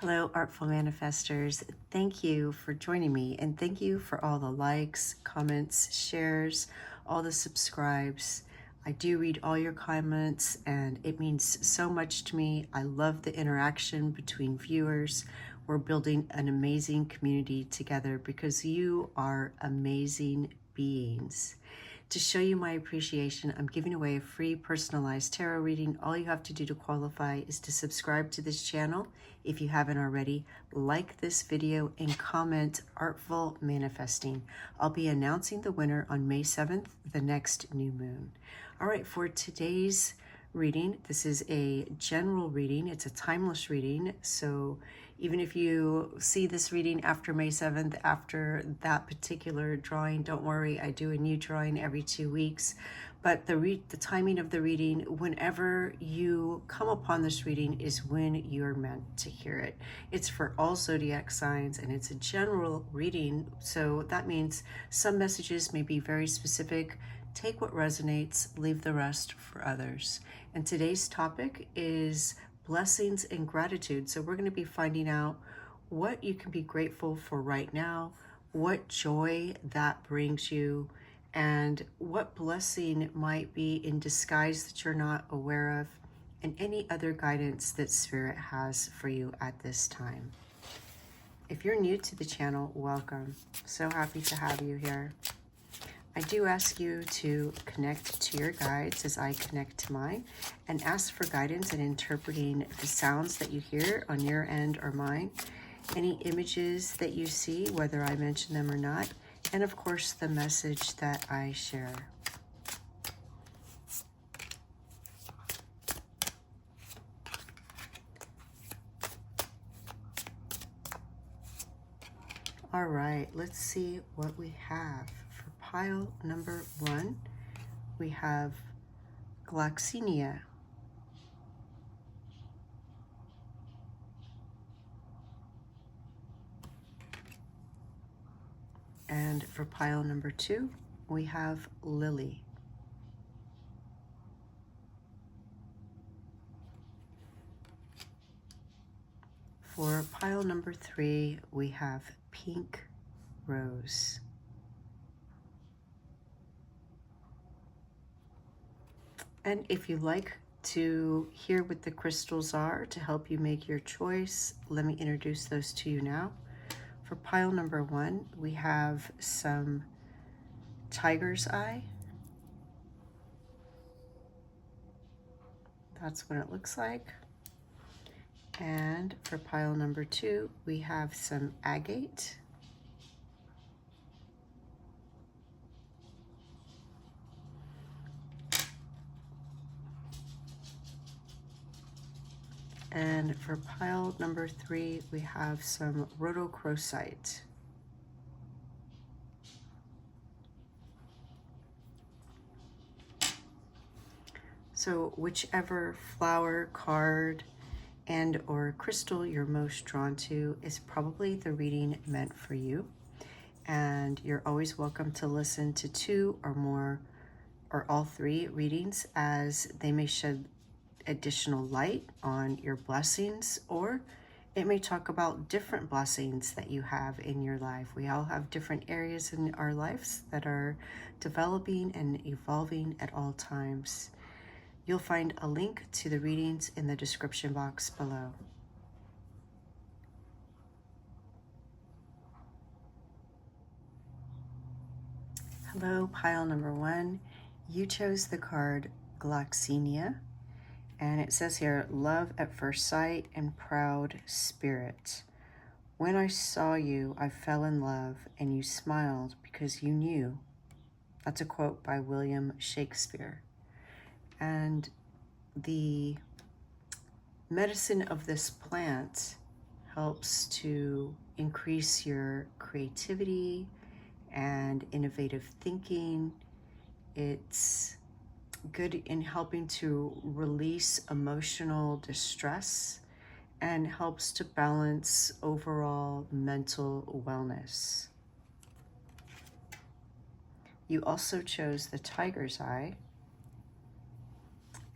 Hello, Artful Manifestors. Thank you for joining me, and thank you for all the likes, comments, shares, all the subscribes. I do read all your comments, and it means so much to me. I love the interaction between viewers. We're building an amazing community together because you are amazing beings. To show you my appreciation, I'm giving away a free personalized tarot reading. All you have to do to qualify is to subscribe to this channel if you haven't already, like this video, and comment Artful Manifesting. I'll be announcing the winner on May 7th, the next new moon. All right, for today's reading, this is a general reading. It's a timeless reading, so even if you see this reading after May 7th, after that particular drawing, don't worry, I do a new drawing every 2 weeks. But the timing of the reading, whenever you come upon this reading, is when you're meant to hear it. It's for all zodiac signs, and it's a general reading, so that means some messages may be very specific. Take what resonates, leave the rest for others. And today's topic is blessings and gratitude. So we're going to be finding out what you can be grateful for right now, what joy that brings you, and what blessing might be in disguise that you're not aware of, and any other guidance that Spirit has for you at this time. If you're new to the channel, welcome. So happy to have you here. I do ask you to connect to your guides as I connect to mine, and ask for guidance in interpreting the sounds that you hear on your end or mine, any images that you see, whether I mention them or not, and of course the message that I share. All right, let's see what we have. For pile number 1, we have Gloxinia. And for pile number 2, we have Lily. For pile number 3, we have Pink Rose. And if you like to hear what the crystals are to help you make your choice, let me introduce those to you now. For pile number 1, we have some Tiger's Eye. That's what it looks like. And for pile number 2, we have some Agate. And for pile number 3, we have some Rhodochrosite. So whichever flower, card, and or crystal you're most drawn to is probably the reading meant for you. And you're always welcome to listen to 2 or more or all 3 readings, as they may shed additional light on your blessings, or it may talk about different blessings that you have in your life. We all have different areas in our lives that are developing and evolving at all times. You'll find a link to the readings in the description box below. Hello, pile number 1. You chose the card Gloxinia, and it says here, love at first sight and proud spirit. When I saw you, I fell in love, and you smiled because you knew. That's a quote by William Shakespeare. And the medicine of this plant helps to increase your creativity and innovative thinking. It's good in helping to release emotional distress and helps to balance overall mental wellness. You also chose the Tiger's Eye.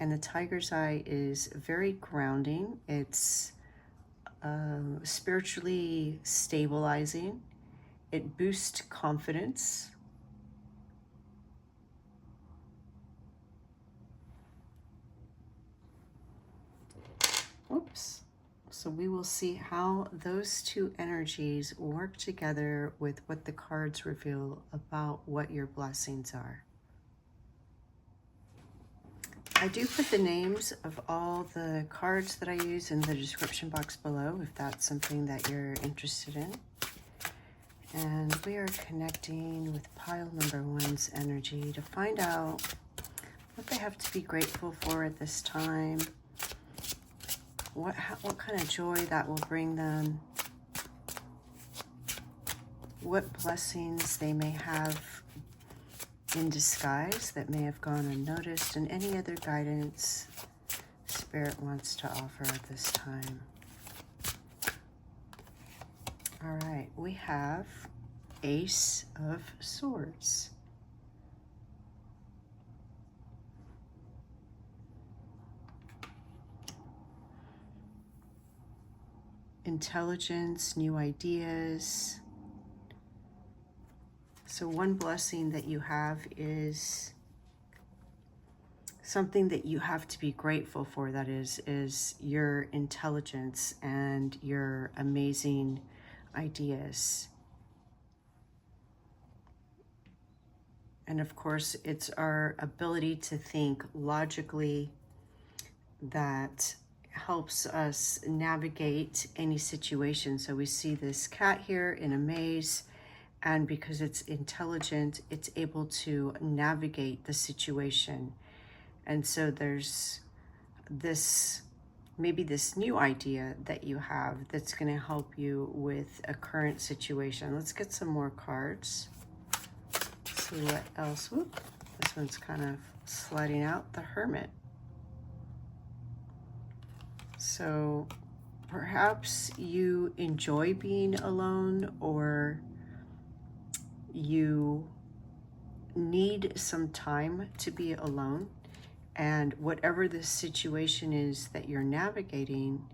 And the Tiger's Eye is very grounding. It's spiritually stabilizing. It boosts confidence. Oops. So we will see how those two energies work together with what the cards reveal about what your blessings are. I do put the names of all the cards that I use in the description box below if that's something that you're interested in. And we are connecting with pile number 1's energy to find out what they have to be grateful for at this time, what kind of joy that will bring them, what blessings they may have in disguise that may have gone unnoticed, and any other guidance Spirit wants to offer at this time. All right, we have Ace of Swords. Intelligence, new ideas. So one blessing that you have is something that you have to be grateful for, that is your intelligence and your amazing ideas. And of course, it's our ability to think logically that helps us navigate any situation. So we see this cat here in a maze, and because it's intelligent, it's able to navigate the situation. And so there's this, maybe this new idea that you have that's going to help you with a current situation. Let's get some more cards. See what else. Whoop, this one's kind of sliding out. The Hermit. So perhaps you enjoy being alone, or you need some time to be alone. And whatever the situation is that you're navigating,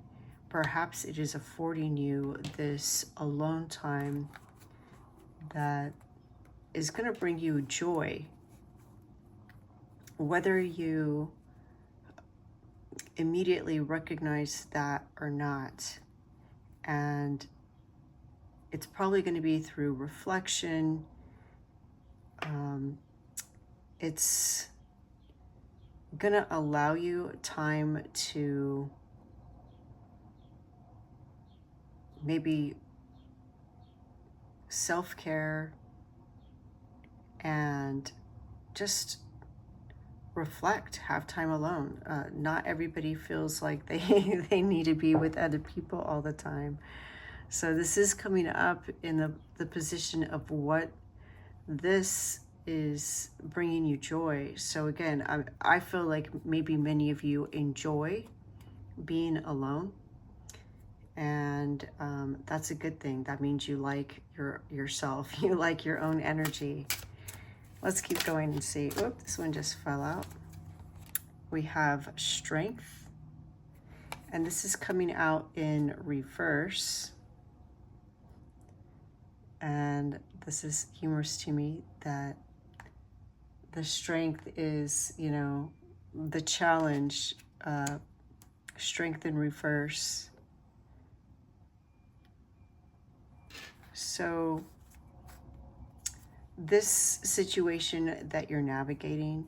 perhaps it is affording you this alone time that is going to bring you joy, whether you immediately recognize that or not. And it's probably going to be through reflection. It's going to allow you time to maybe self-care and just reflect, have time alone. Not everybody feels like they need to be with other people all the time. So this is coming up in the position of what this is bringing you joy. So again, I feel like maybe many of you enjoy being alone, and that's a good thing. That means you like yourself, you like your own energy. Let's keep going and see. Oop, this one just fell out. We have Strength, and this is coming out in reverse. And this is humorous to me that the Strength is, you know, the challenge, Strength in reverse. So this situation that you're navigating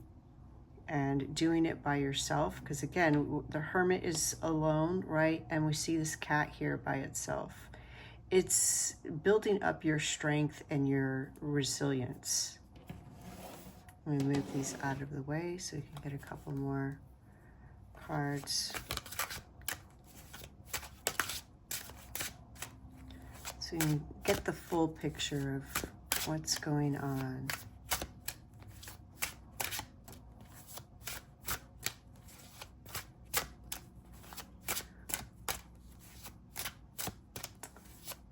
and doing it by yourself, because again, the Hermit is alone, right? And we see this cat here by itself. It's building up your strength and your resilience. Let me move these out of the way so we can get a couple more cards. So you can get the full picture of what's going on.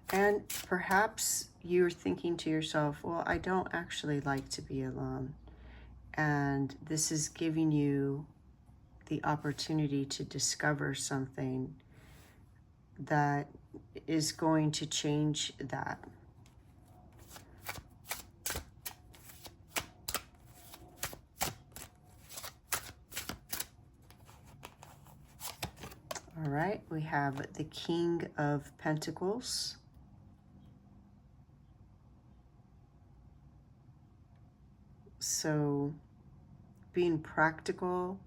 And perhaps you're thinking to yourself, well, I don't actually like to be alone. And this is giving you the opportunity to discover something that is going to change that. All right, we have the King of Pentacles. So being practical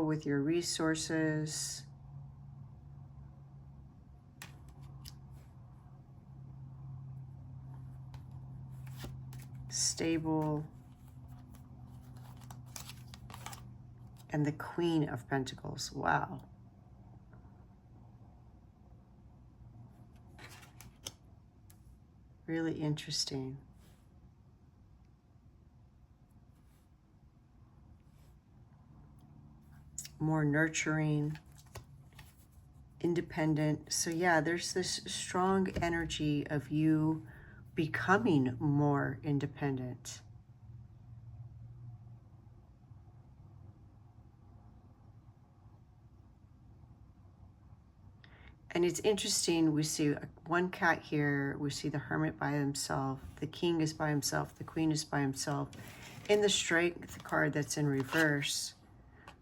with your resources, stable, and the Queen of Pentacles. Wow. Really interesting. More nurturing, independent. So yeah, there's this strong energy of you becoming more independent. And it's interesting, we see one cat here, we see the Hermit by himself, the King is by himself, the Queen is by himself. In the Strength card that's in reverse,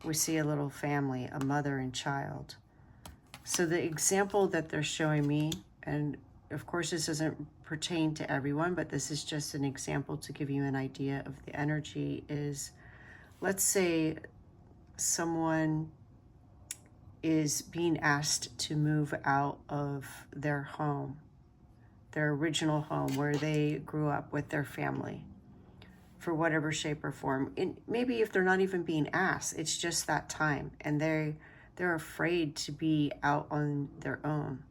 we see a little family, a mother and child. So the example that they're showing me, and of course this doesn't pertain to everyone, but this is just an example to give you an idea of the energy, is let's say someone is being asked to move out of their home, their original home where they grew up with their family, for whatever shape or form. And maybe if they're not even being asked, it's just that time, and they're afraid to be out on their own.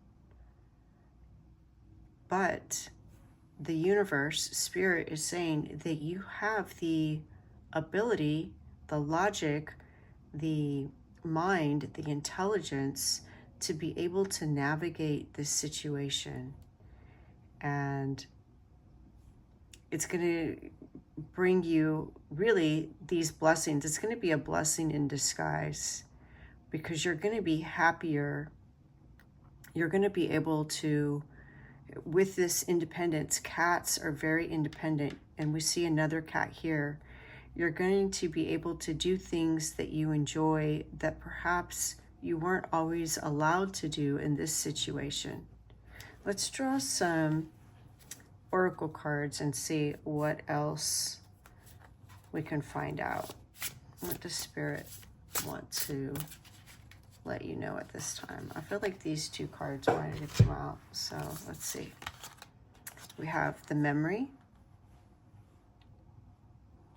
But the universe, spirit, is saying that you have the ability, the logic, the mind, the intelligence to be able to navigate this situation. And it's going to bring you really these blessings. It's going to be a blessing in disguise, because you're going to be happier. You're going to be able to, with this independence, cats are very independent, and we see another cat here. You're going to be able to do things that you enjoy that perhaps you weren't always allowed to do in this situation. Let's draw some oracle cards and see what else we can find out. What does Spirit want to let you know at this time? I feel like these two cards wanted to come out, so let's see. We have the Memory,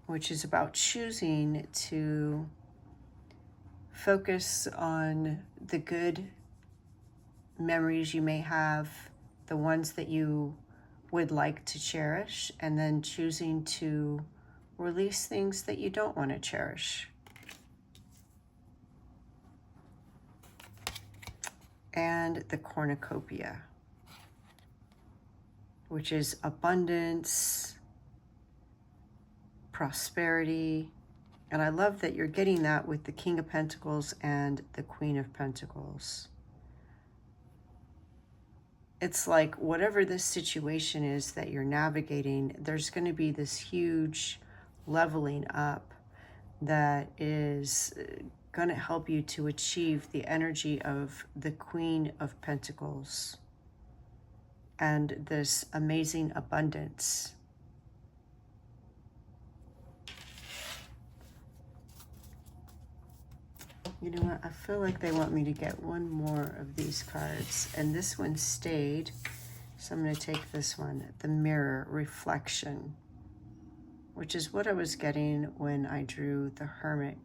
which is about choosing to focus on the good memories you may have, the ones that you would like to cherish, and then choosing to release things that you don't want to cherish. And the Cornucopia, which is abundance, prosperity. And I love that you're getting that with the King of Pentacles and the Queen of Pentacles. It's like whatever this situation is that you're navigating, there's going to be this huge leveling up that is going to help you to achieve the energy of the Queen of Pentacles and this amazing abundance. You know what? I feel like they want me to get one more of these cards, and this one stayed, so I'm going to take this one, the Mirror, Reflection, which is what I was getting when I drew the Hermit.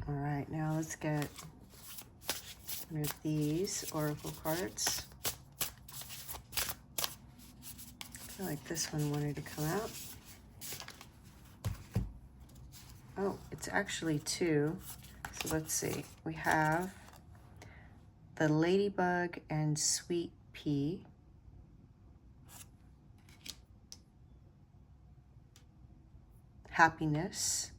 All right, now let's get rid of these oracle cards. I feel like this one wanted to come out. Oh, it's actually two. So let's see. We have the Ladybug and Sweet Pea. happiness.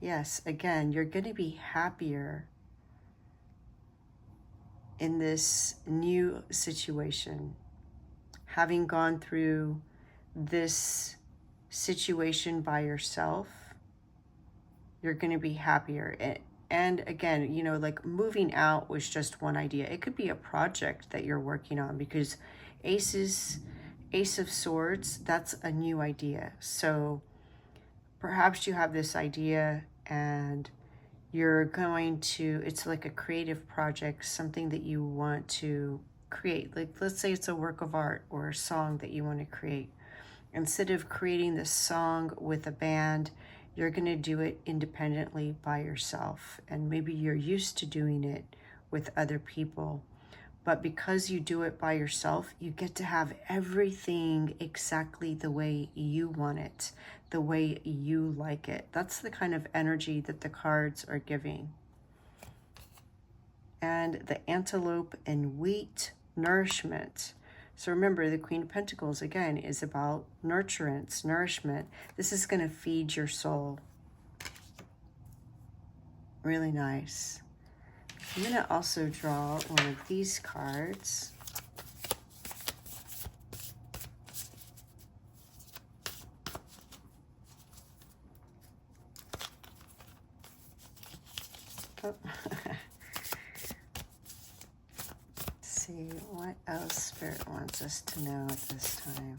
Yes, again, you're going to be happier in this new situation. Having gone through this situation by yourself, you're going to be happier. And again, you know, like moving out was just one idea. It could be a project that you're working on, because Ace of Swords, that's a new idea. So perhaps you have this idea and you're going to, it's like a creative project, something that you want to create. Like, let's say it's a work of art or a song that you want to create. Instead of creating this song with a band, you're going to do it independently by yourself. And maybe you're used to doing it with other people. But because you do it by yourself, you get to have everything exactly the way you want it, the way you like it. That's the kind of energy that the cards are giving. And the antelope and wheat, nourishment. So remember, the Queen of Pentacles, again, is about nurturance, nourishment. This is going to feed your soul. Really nice. I'm going to also draw one of these cards. Oh. Let's see what else Spirit wants us to know at this time.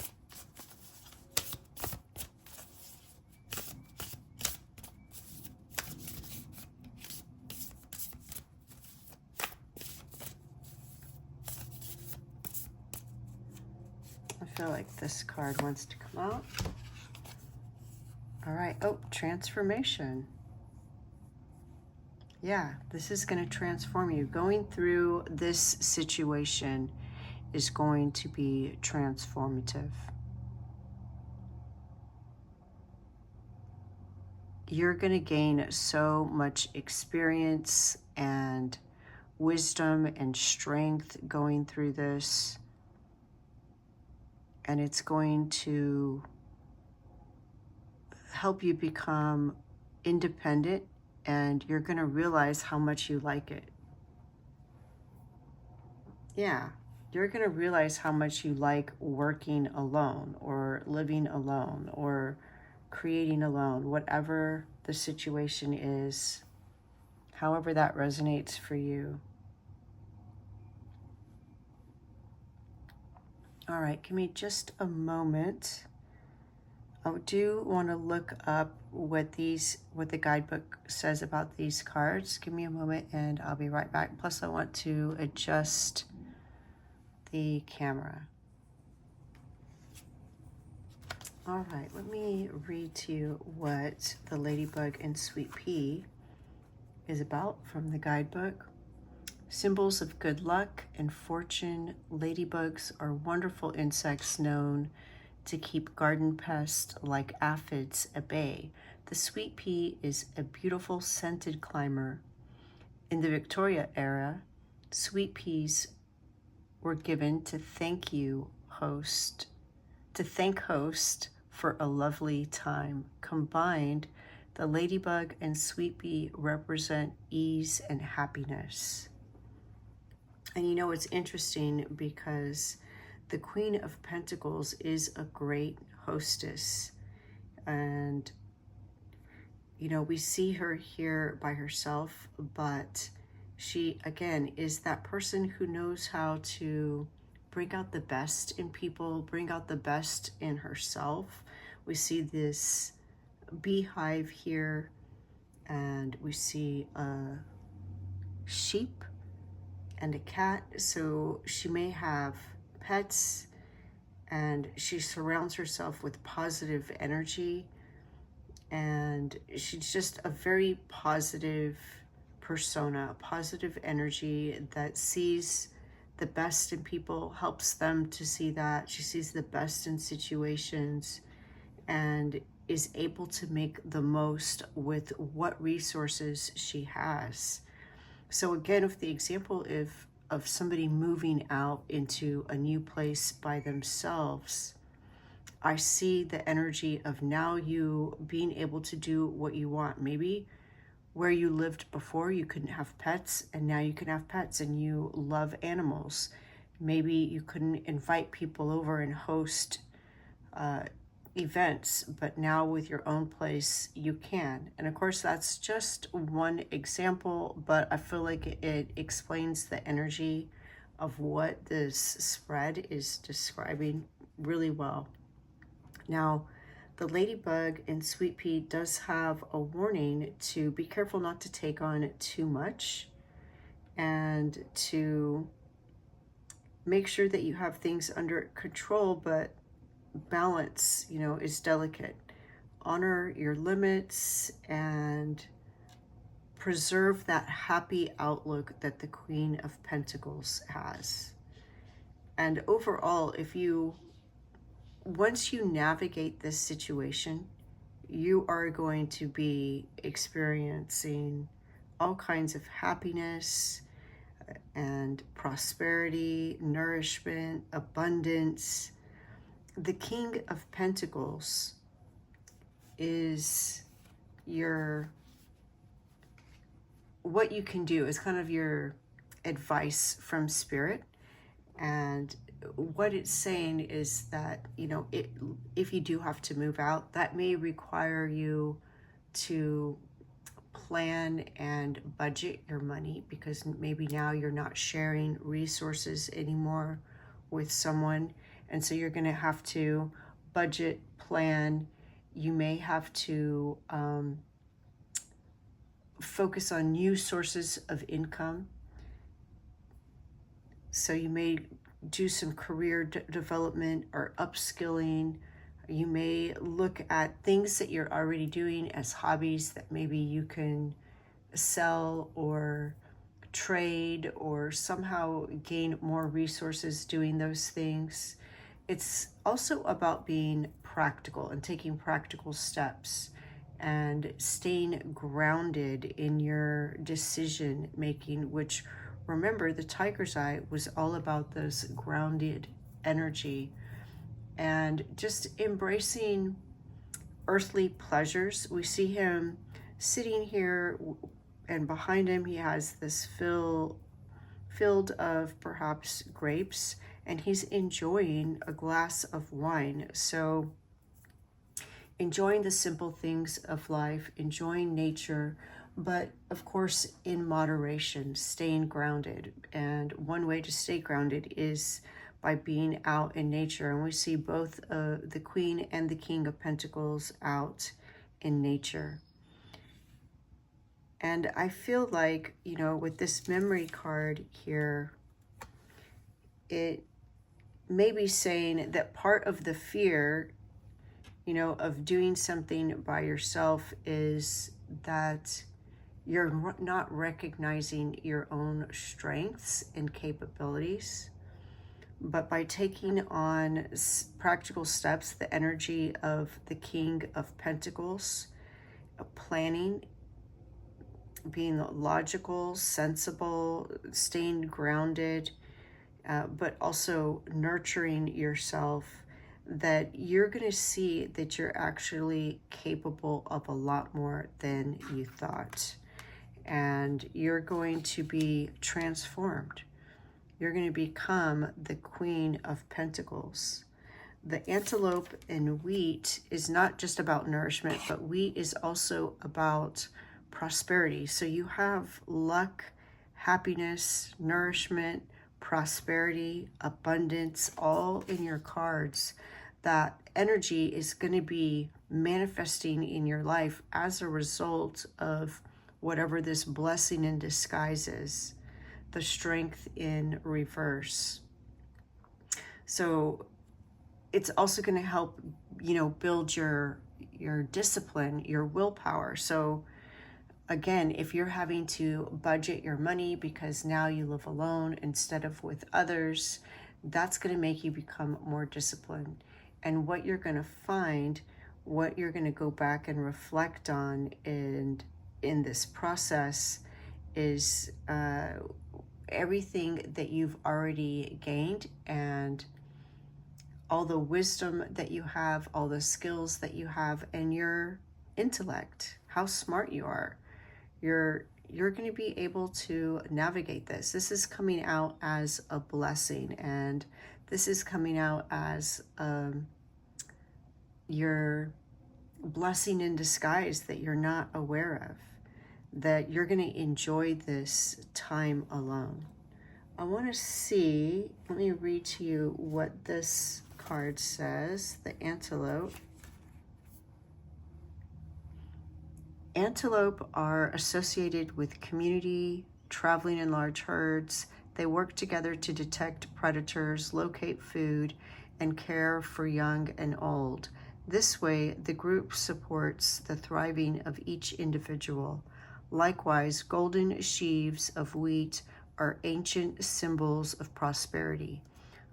I feel like this card wants to come out. All right. Oh, transformation. Yeah, this is going to transform you. Going through this situation is going to be transformative. You're going to gain so much experience and wisdom and strength going through this. And it's going to help you become independent, and you're going to realize how much you like it. Yeah, you're going to realize how much you like working alone or living alone or creating alone, whatever the situation is, however that resonates for you. All right, give me just a moment. I do want to look up what the guidebook says about these cards. Give me a moment and I'll be right back. Plus, I want to adjust the camera. All right, let me read to you what the Ladybug and Sweet Pea is about from the guidebook. Symbols of good luck and fortune. Ladybugs are wonderful insects known to keep garden pests like aphids at bay. The sweet pea is a beautiful scented climber. In the Victoria era, sweet peas were given to thank host for a lovely time. Combined, the ladybug and sweet pea represent ease and happiness. And you know, it's interesting because the Queen of Pentacles is a great hostess. And, you know, we see her here by herself, but she, again, is that person who knows how to bring out the best in people, bring out the best in herself. We see this beehive here, and we see a sheep and a cat. So she may have pets, and she surrounds herself with positive energy, and she's just a very positive persona, positive energy that sees the best in people, helps them to see that. She sees the best in situations and is able to make the most with what resources she has. So again, with the example of somebody moving out into a new place by themselves, I see the energy of now you being able to do what you want. Maybe where you lived before, you couldn't have pets, and now you can have pets and you love animals. Maybe you couldn't invite people over and host events, but now with your own place, you can. And of course, that's just one example, but I feel like it explains the energy of what this spread is describing really well. Now, the ladybug in Sweet Pea does have a warning to be careful not to take on too much and to make sure that you have things under control, but balance, is delicate. Honor your limits and preserve that happy outlook that the Queen of Pentacles has. And overall, once you navigate this situation, you are going to be experiencing all kinds of happiness and prosperity, nourishment, abundance. The King of Pentacles is what you can do is kind of your advice from Spirit. And what it's saying is that, if you do have to move out, that may require you to plan and budget your money, because maybe now you're not sharing resources anymore with someone. And so you're going to have to budget, plan. You may have to focus on new sources of income. So you may do some career development or upskilling. You may look at things that you're already doing as hobbies that maybe you can sell or trade or somehow gain more resources doing those things. It's also about being practical and taking practical steps and staying grounded in your decision making, which, remember, the tiger's eye was all about this grounded energy and just embracing earthly pleasures. We see him sitting here, and behind him he has this field of perhaps grapes, and he's enjoying a glass of wine. So enjoying the simple things of life, enjoying nature, but of course in moderation, staying grounded. And one way to stay grounded is by being out in nature. And we see both the Queen and the King of Pentacles out in nature. And I feel like, with this memory card here, it may be saying that part of the fear, of doing something by yourself is that you're not recognizing your own strengths and capabilities. But by taking on practical steps, the energy of the King of Pentacles, planning, being logical, sensible, staying grounded, but also nurturing yourself, that you're going to see that you're actually capable of a lot more than you thought. And you're going to be transformed. You're going to become the Queen of Pentacles. The antelope and wheat is not just about nourishment, but wheat is also about prosperity. So you have luck, happiness, nourishment, prosperity, abundance, all in your cards. That energy is going to be manifesting in your life as a result of whatever this blessing in disguise is, the strength in reverse. So it's also going to help, build your discipline, your willpower. So again, if you're having to budget your money because now you live alone instead of with others, that's going to make you become more disciplined. And what you're going to find, what you're going to go back and reflect on in this process is everything that you've already gained and all the wisdom that you have, all the skills that you have, and your intellect, how smart you are. You're going to be able to navigate this. This is coming out as a blessing, and this is coming out as your blessing in disguise that you're not aware of, that you're going to enjoy this time alone. I want to see, let me read to you what this card says, the antelope. Antelope are associated with community, traveling in large herds. They work together to detect predators, locate food, and care for young and old. This way, the group supports the thriving of each individual. Likewise, golden sheaves of wheat are ancient symbols of prosperity,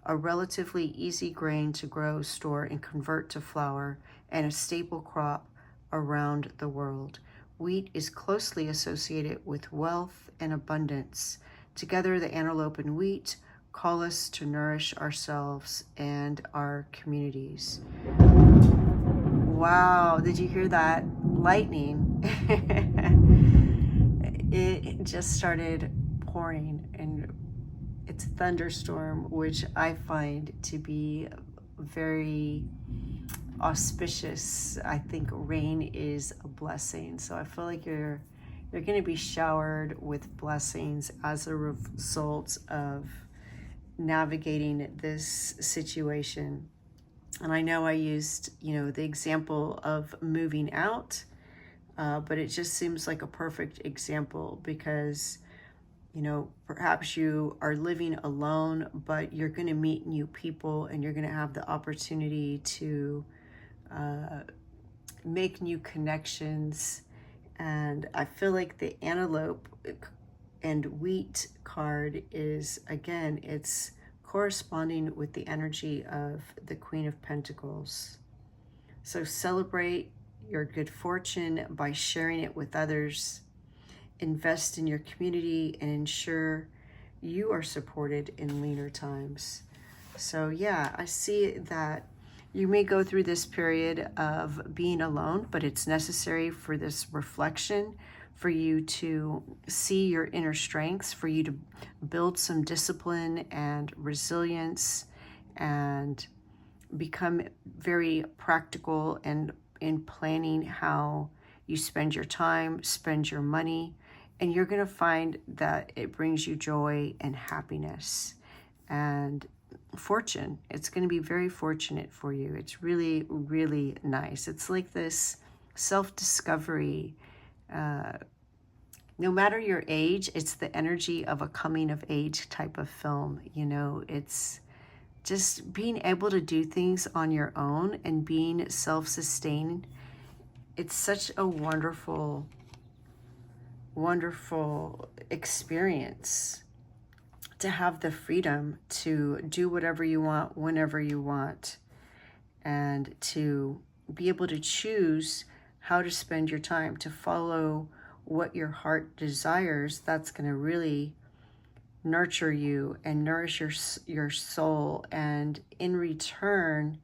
a relatively easy grain to grow, store, and convert to flour, and a staple crop around the world. Wheat is closely associated with wealth and abundance. Together, the antelope and wheat call us to nourish ourselves and our communities. Wow, did you hear that? Lightning. It just started pouring, and it's a thunderstorm, which I find to be very auspicious. I think rain is a blessing, so I feel like you're going to be showered with blessings as a result of navigating this situation. And I know I used, the example of moving out, but it just seems like a perfect example because, perhaps you are living alone, but you're going to meet new people and you're going to have the opportunity to make new connections. And I feel like the antelope and wheat card is, again, it's corresponding with the energy of the Queen of Pentacles. So celebrate your good fortune by sharing it with others. Invest in your community and ensure you are supported in leaner times. So yeah, I see that you may go through this period of being alone, but it's necessary for this reflection, for you to see your inner strengths, for you to build some discipline and resilience and become very practical and in planning how you spend your time, spend your money, and you're going to find that it brings you joy and happiness and fortune. It's going to be very fortunate for you. It's really, really nice. It's like this self-discovery. No matter your age, it's the energy of a coming of age type of film. It's just being able to do things on your own and being self-sustained. It's such a wonderful, wonderful experience to have the freedom to do whatever you want, whenever you want, and to be able to choose how to spend your time, to follow what your heart desires. That's going to really nurture you and nourish your soul, and in return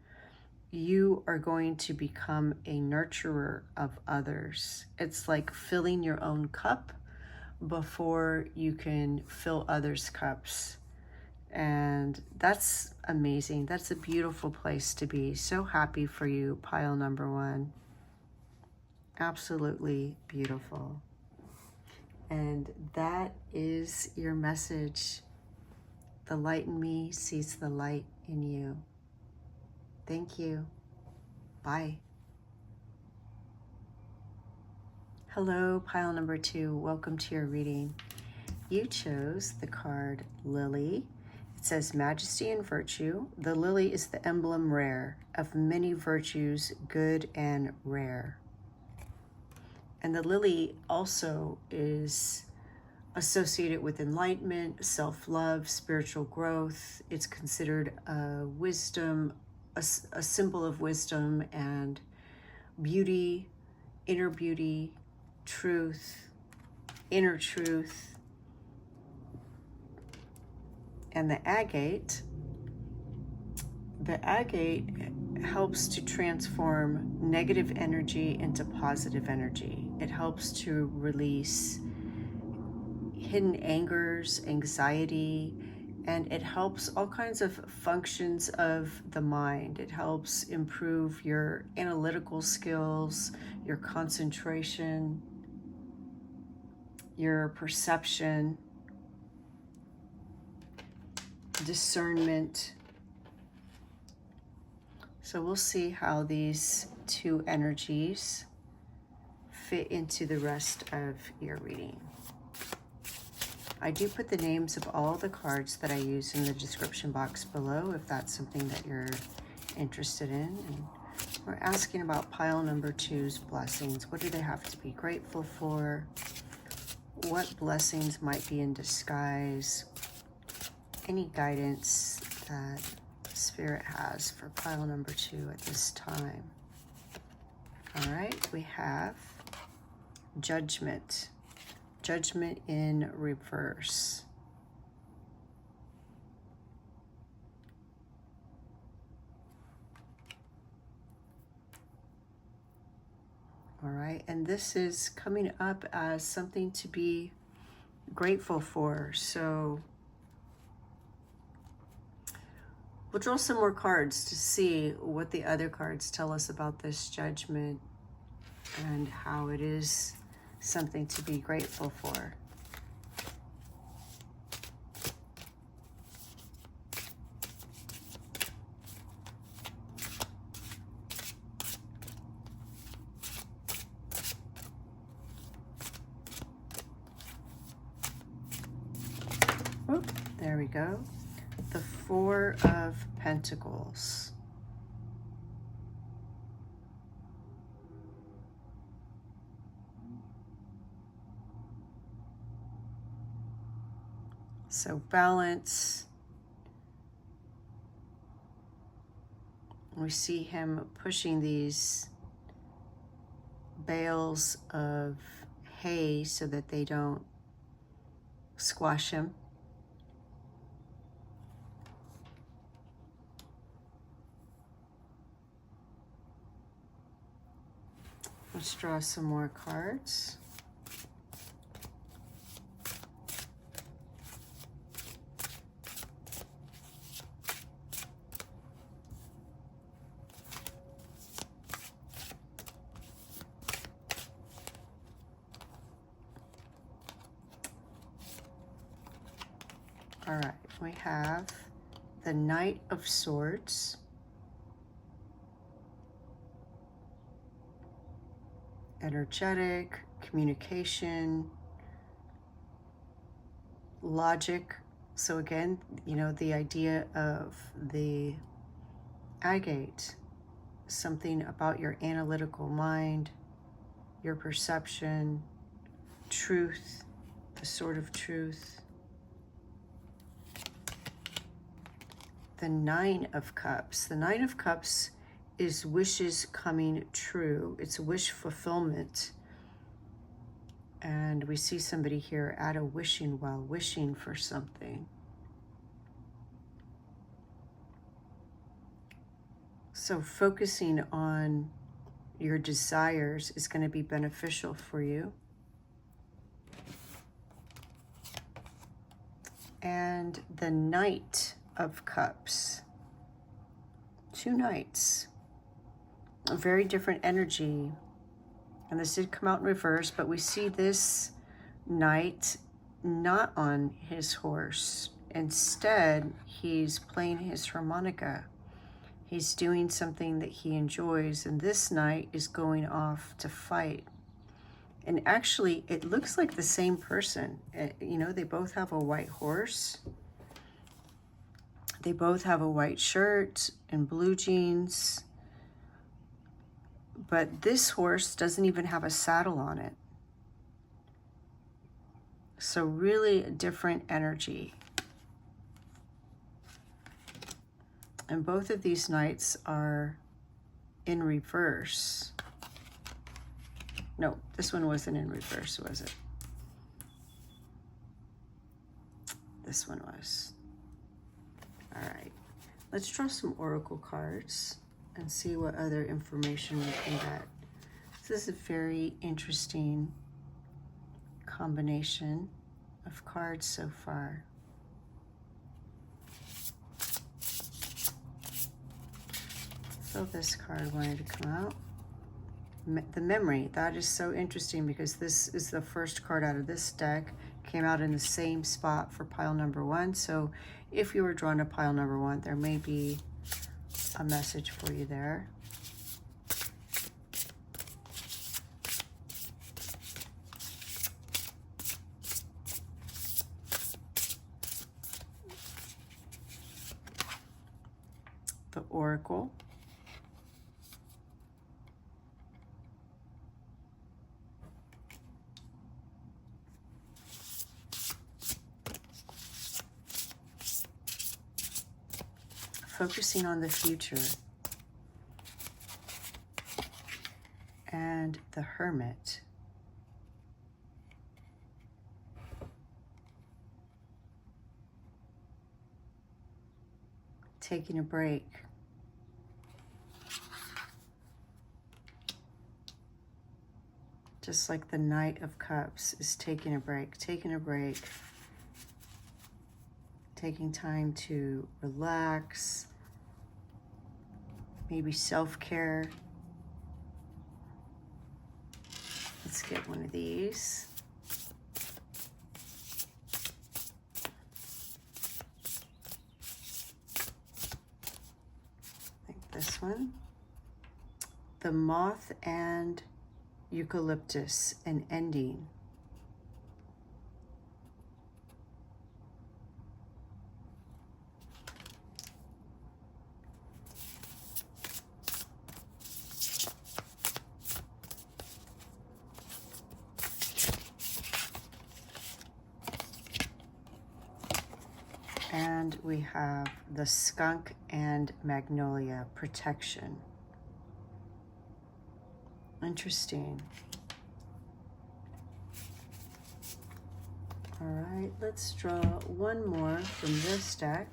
you are going to become a nurturer of others. It's like filling your own cup before you can fill others' cups, and that's amazing. That's a beautiful place to be. So happy for you, pile number one. Absolutely beautiful. And that is your message. The light in me sees the light in you. Thank you. Bye. Hello, pile number two. Welcome to your reading. You chose the card Lily. It says Majesty and Virtue. The lily is the emblem rare of many virtues, good and rare. And the lily also is associated with enlightenment, self-love, spiritual growth. It's considered a wisdom, a symbol of wisdom and beauty, inner beauty, truth, inner truth. And the agate the agate helps to transform negative energy into positive energy. It helps to release hidden angers, anxiety, and it helps all kinds of functions of the mind. It helps improve your analytical skills, your concentration, your perception, discernment. So we'll see how these two energies fit into the rest of your reading. I do put the names of all the cards that I use in the description box below if that's something that you're interested in. And we're asking about pile number 2's blessings. What do they have to be grateful for? What blessings might be in disguise? Any guidance that Spirit has for pile number 2 at this time? All right, we have Judgment. Judgment in reverse. All right, and this is coming up as something to be grateful for. So we'll draw some more cards to see what the other cards tell us about this judgment and how it is something to be grateful for. Oh, there we go. The Four of Pentacles. So balance. We see him pushing these bales of hay so that they don't squash him. Let's draw some more cards. All right, we have the Knight of Swords. Energetic, communication, logic. So again, you know, the idea of the agate, something about your analytical mind, your perception, truth, the sword of truth. The Nine of Cups. The Nine of Cups is wishes coming true. It's wish fulfillment. And we see somebody here at a wishing well, wishing for something. So focusing on your desires is going to be beneficial for you. And the Knight of Cups. Two knights. A very different energy. And this did come out in reverse, but we see this knight not on his horse. Instead, he's playing his harmonica. He's doing something that he enjoys, and this knight is going off to fight. And actually, it looks like the same person. You know, they both have a white horse. They both have a white shirt and blue jeans. But this horse doesn't even have a saddle on it. So really a different energy. And both of these knights are in reverse. No, this one wasn't in reverse, was it? This one was. All right. Let's draw some oracle cards and see what other information we can get. This is a very interesting combination of cards so far. So this card wanted to come out. The memory, that is so interesting because this is the first card out of this deck, came out in the same spot for pile number 1. So if you were drawn to pile number 1, there may be a message for you there. The Oracle. Focusing on the future. And the Hermit. Taking a break. Just like the Knight of Cups is taking a break, taking time to relax, maybe self-care. Let's get one of these. Like this one. The Moth and Eucalyptus, an ending. And we have the Skunk and Magnolia, protection. Interesting. All right, let's draw one more from this deck.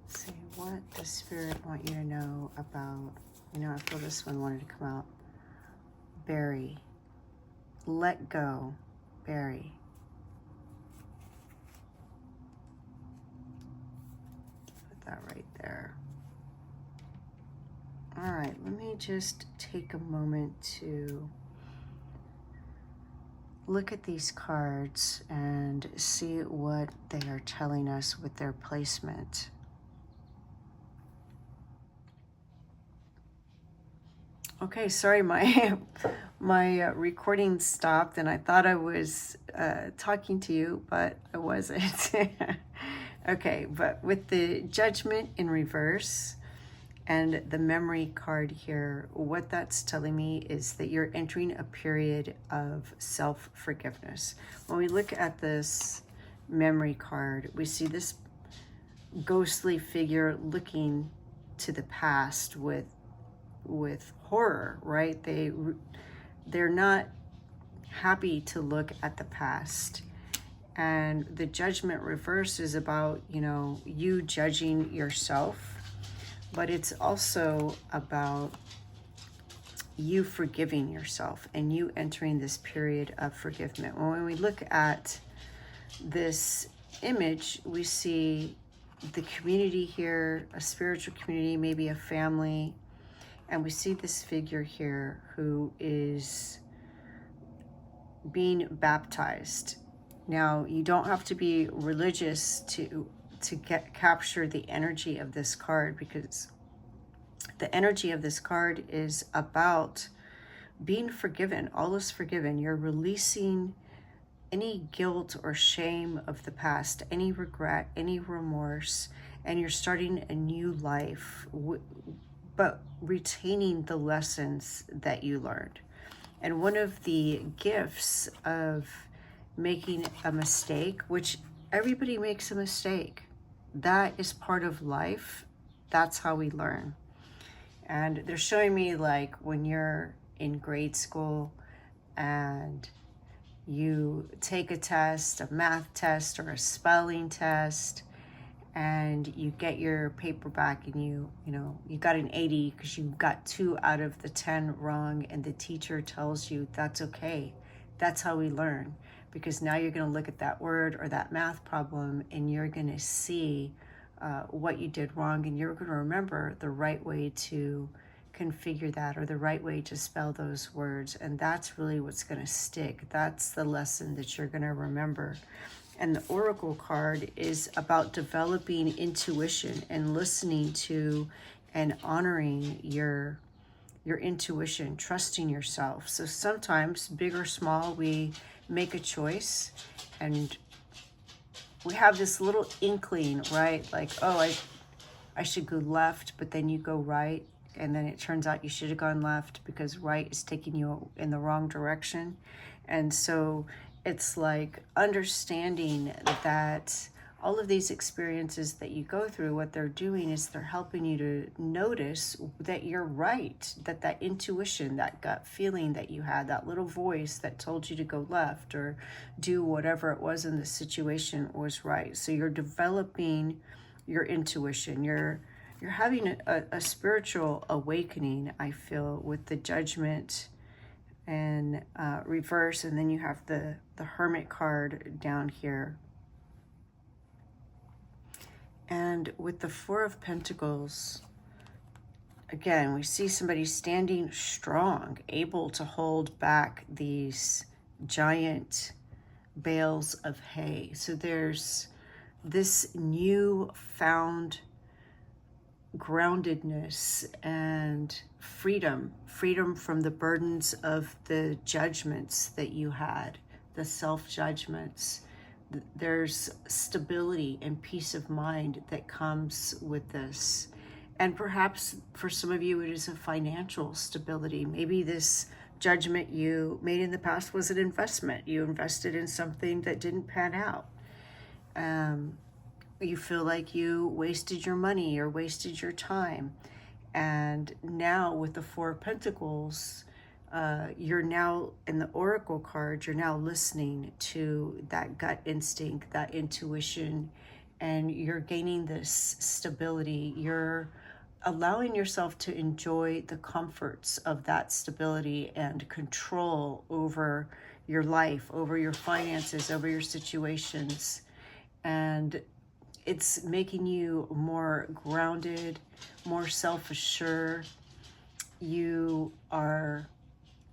See what the Spirit want you to know about, I feel this one wanted to come out. Bury. Let go. Bury. Put that right there. All right, let me just take a moment to look at these cards and see what they are telling us with their placement. Okay, sorry, my recording stopped and I thought I was talking to you, but I wasn't. Okay, but with the Judgment in reverse, and the memory card here, what that's telling me is that you're entering a period of self-forgiveness. When we look at this memory card, we see this ghostly figure looking to the past with horror, right? They're not happy to look at the past. And the Judgment reverse is about, you judging yourself. But it's also about you forgiving yourself and you entering this period of forgiveness. When we look at this image, we see the community here, a spiritual community, maybe a family, and we see this figure here who is being baptized. Now, you don't have to be religious to capture the energy of this card, because the energy of this card is about being forgiven. All is forgiven. You're releasing any guilt or shame of the past, any regret, any remorse, and you're starting a new life, but retaining the lessons that you learned. And one of the gifts of making a mistake, which everybody makes a mistake, that is part of life. That's how we learn. And they're showing me like when you're in grade school and you take a test, a math test or a spelling test, and you get your paper back and you got an 80 because you got 2 out of the 10 wrong, and the teacher tells you that's okay. That's how we learn, because now you're going to look at that word or that math problem and you're going to see what you did wrong, and you're going to remember the right way to configure that, or the right way to spell those words. And that's really what's going to stick. That's the lesson that you're going to remember. And the Oracle card is about developing intuition and listening to and honoring your intuition, trusting yourself. So sometimes, big or small, we make a choice and we have this little inkling, right? Like, oh, I should go left, but then you go right. And then it turns out you should have gone left because right is taking you in the wrong direction. And so it's like understanding that all of these experiences that you go through, what they're doing is they're helping you to notice that you're right, that intuition, that gut feeling that you had, that little voice that told you to go left or do whatever it was in the situation was right. So you're developing your intuition. You're having a spiritual awakening, I feel, with the Judgment and reverse, and then you have the Hermit card down here. And with the Four of Pentacles, again, we see somebody standing strong, able to hold back these giant bales of hay. So there's this new found groundedness and freedom from the burdens of the judgments that you had, the self-judgments. There's stability and peace of mind that comes with this. And perhaps for some of you, it is a financial stability. Maybe this judgment you made in the past was an investment. You invested in something that didn't pan out. You feel like you wasted your money or wasted your time. And now with the Four of Pentacles, you're now in the Oracle card, you're now listening to that gut instinct, that intuition, and you're gaining this stability. You're allowing yourself to enjoy the comforts of that stability and control over your life, over your finances, over your situations. And it's making you more grounded, more self-assured. You are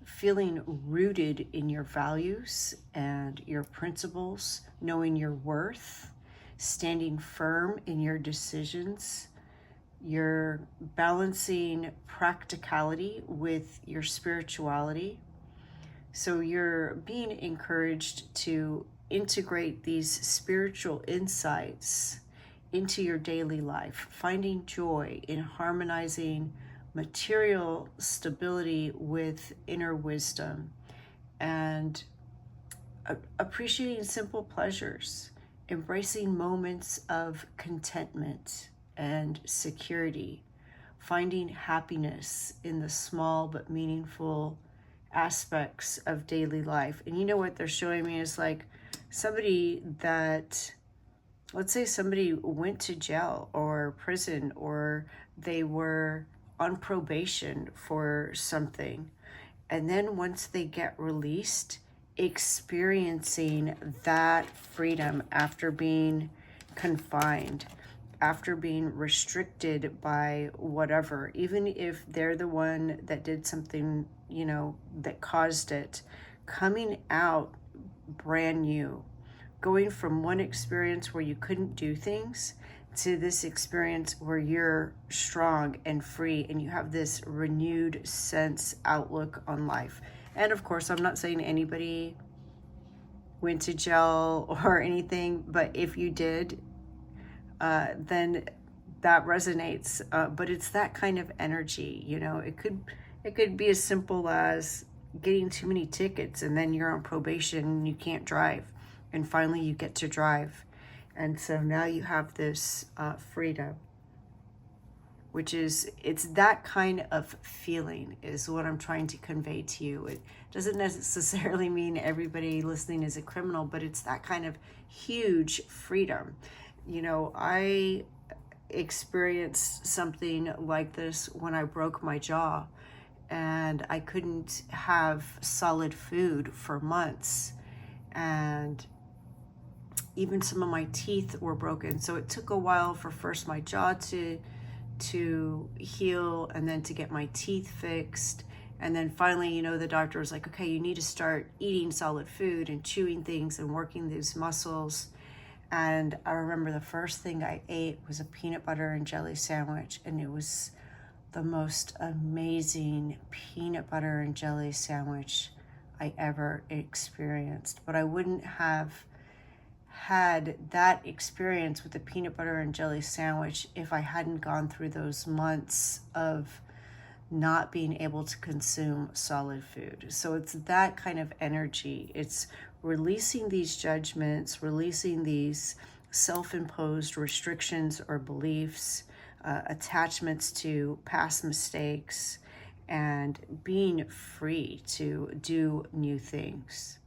feeling rooted in your values and your principles, knowing your worth, standing firm in your decisions. You're balancing practicality with your spirituality. So you're being encouraged to integrate these spiritual insights into your daily life, finding joy in harmonizing material stability with inner wisdom, and appreciating simple pleasures, embracing moments of contentment and security, finding happiness in the small but meaningful aspects of daily life. And you know what they're showing me is like somebody that, let's say somebody went to jail or prison, or they were on probation for something, and then once they get released, experiencing that freedom after being confined, after being restricted by whatever, even if they're the one that did something, that caused it, coming out brand new, going from one experience where you couldn't do things to this experience where you're strong and free and you have this renewed sense outlook on life. And of course, I'm not saying anybody went to jail or anything, but if you did, then that resonates. But it's that kind of energy, it could be as simple as getting too many tickets and then you're on probation and you can't drive, and finally you get to drive. And so now you have this freedom, which is, it's that kind of feeling is what I'm trying to convey to you. It doesn't necessarily mean everybody listening is a criminal, but it's that kind of huge freedom. You know, I experienced something like this when I broke my jaw, and I couldn't have solid food for months. And even some of my teeth were broken. So it took a while for first my jaw to heal, and then to get my teeth fixed. And then finally, you know, the doctor was like, okay, you need to start eating solid food and chewing things and working these muscles. And I remember the first thing I ate was a peanut butter and jelly sandwich, and it was the most amazing peanut butter and jelly sandwich I ever experienced. But I wouldn't have had that experience with the peanut butter and jelly sandwich if I hadn't gone through those months of not being able to consume solid food. So it's that kind of energy. It's releasing these judgments, releasing these self-imposed restrictions or beliefs, attachments to past mistakes, and being free to do new things.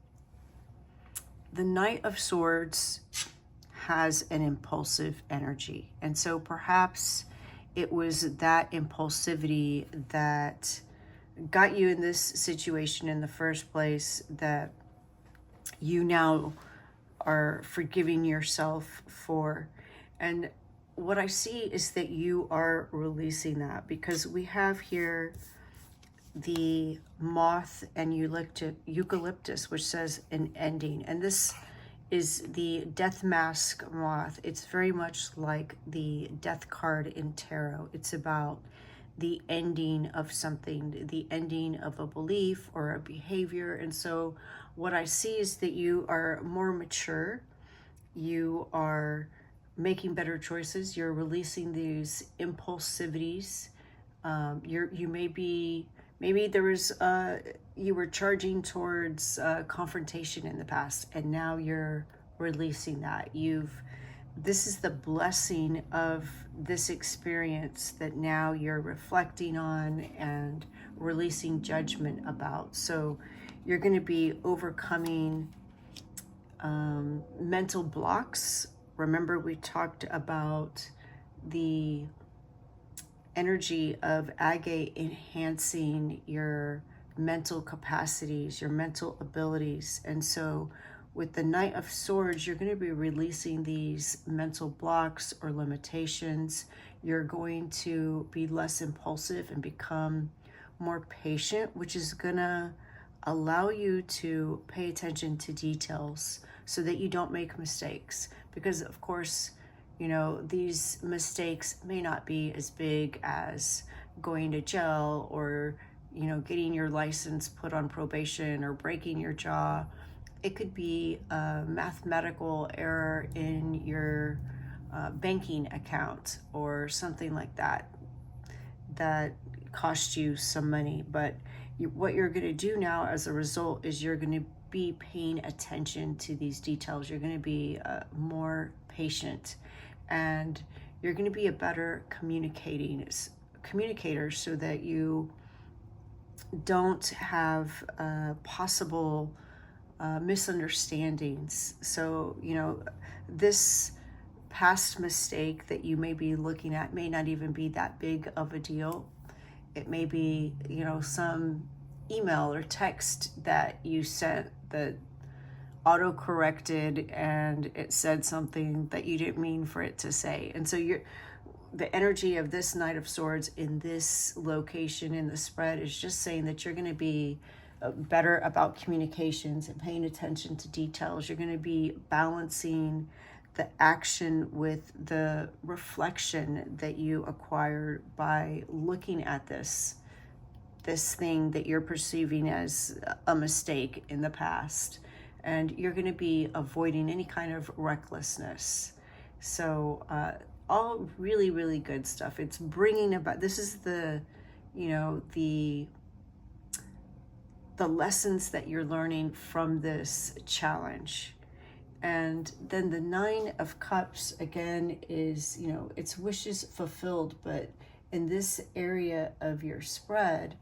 The Knight of Swords has an impulsive energy. And so perhaps it was that impulsivity that got you in this situation in the first place, that you now are forgiving yourself for. And what I see is that you are releasing that, because we have here the moth and eucalyptus, which says an ending. And this is the death mask moth. It's very much like the death card in tarot. It's about the ending of something, the ending of a belief or a behavior. And so what I see is that you are more mature. You are making better choices. You're releasing these impulsivities. Maybe there was, you were charging towards confrontation in the past, and now you're releasing that. This is the blessing of this experience that now you're reflecting on and releasing judgment about. So you're going to be overcoming mental blocks. Remember, we talked about the energy of agate enhancing your mental capacities, your mental abilities. And so with the Knight of Swords, you're going to be releasing these mental blocks or limitations. You're going to be less impulsive and become more patient, which is going to allow you to pay attention to details so that you don't make mistakes. Because of course, you know, these mistakes may not be as big as going to jail or, you know, getting your license put on probation or breaking your jaw. It could be a mathematical error in your banking account or something like that that cost you some money. But what you're going to do now as a result is you're going to be paying attention to these details. You're going to be more patient, and you're going to be a better communicator so that you don't have possible misunderstandings. So, you know, this past mistake that you may be looking at may not even be that big of a deal. It may be, you know, some email or text that you sent that auto-corrected and it said something that you didn't mean for it to say. And so the energy of this Knight of Swords in this location in the spread is just saying that you're going to be better about communications and paying attention to details. You're going to be balancing the action with the reflection that you acquire by looking at this thing that you're perceiving as a mistake in the past. And you're going to be avoiding any kind of recklessness. So all really, really good stuff. It's bringing about, this is the, you know, the lessons that you're learning from this challenge. And then the Nine of Cups, again, is, you know, it's wishes fulfilled. But in this area of your spread,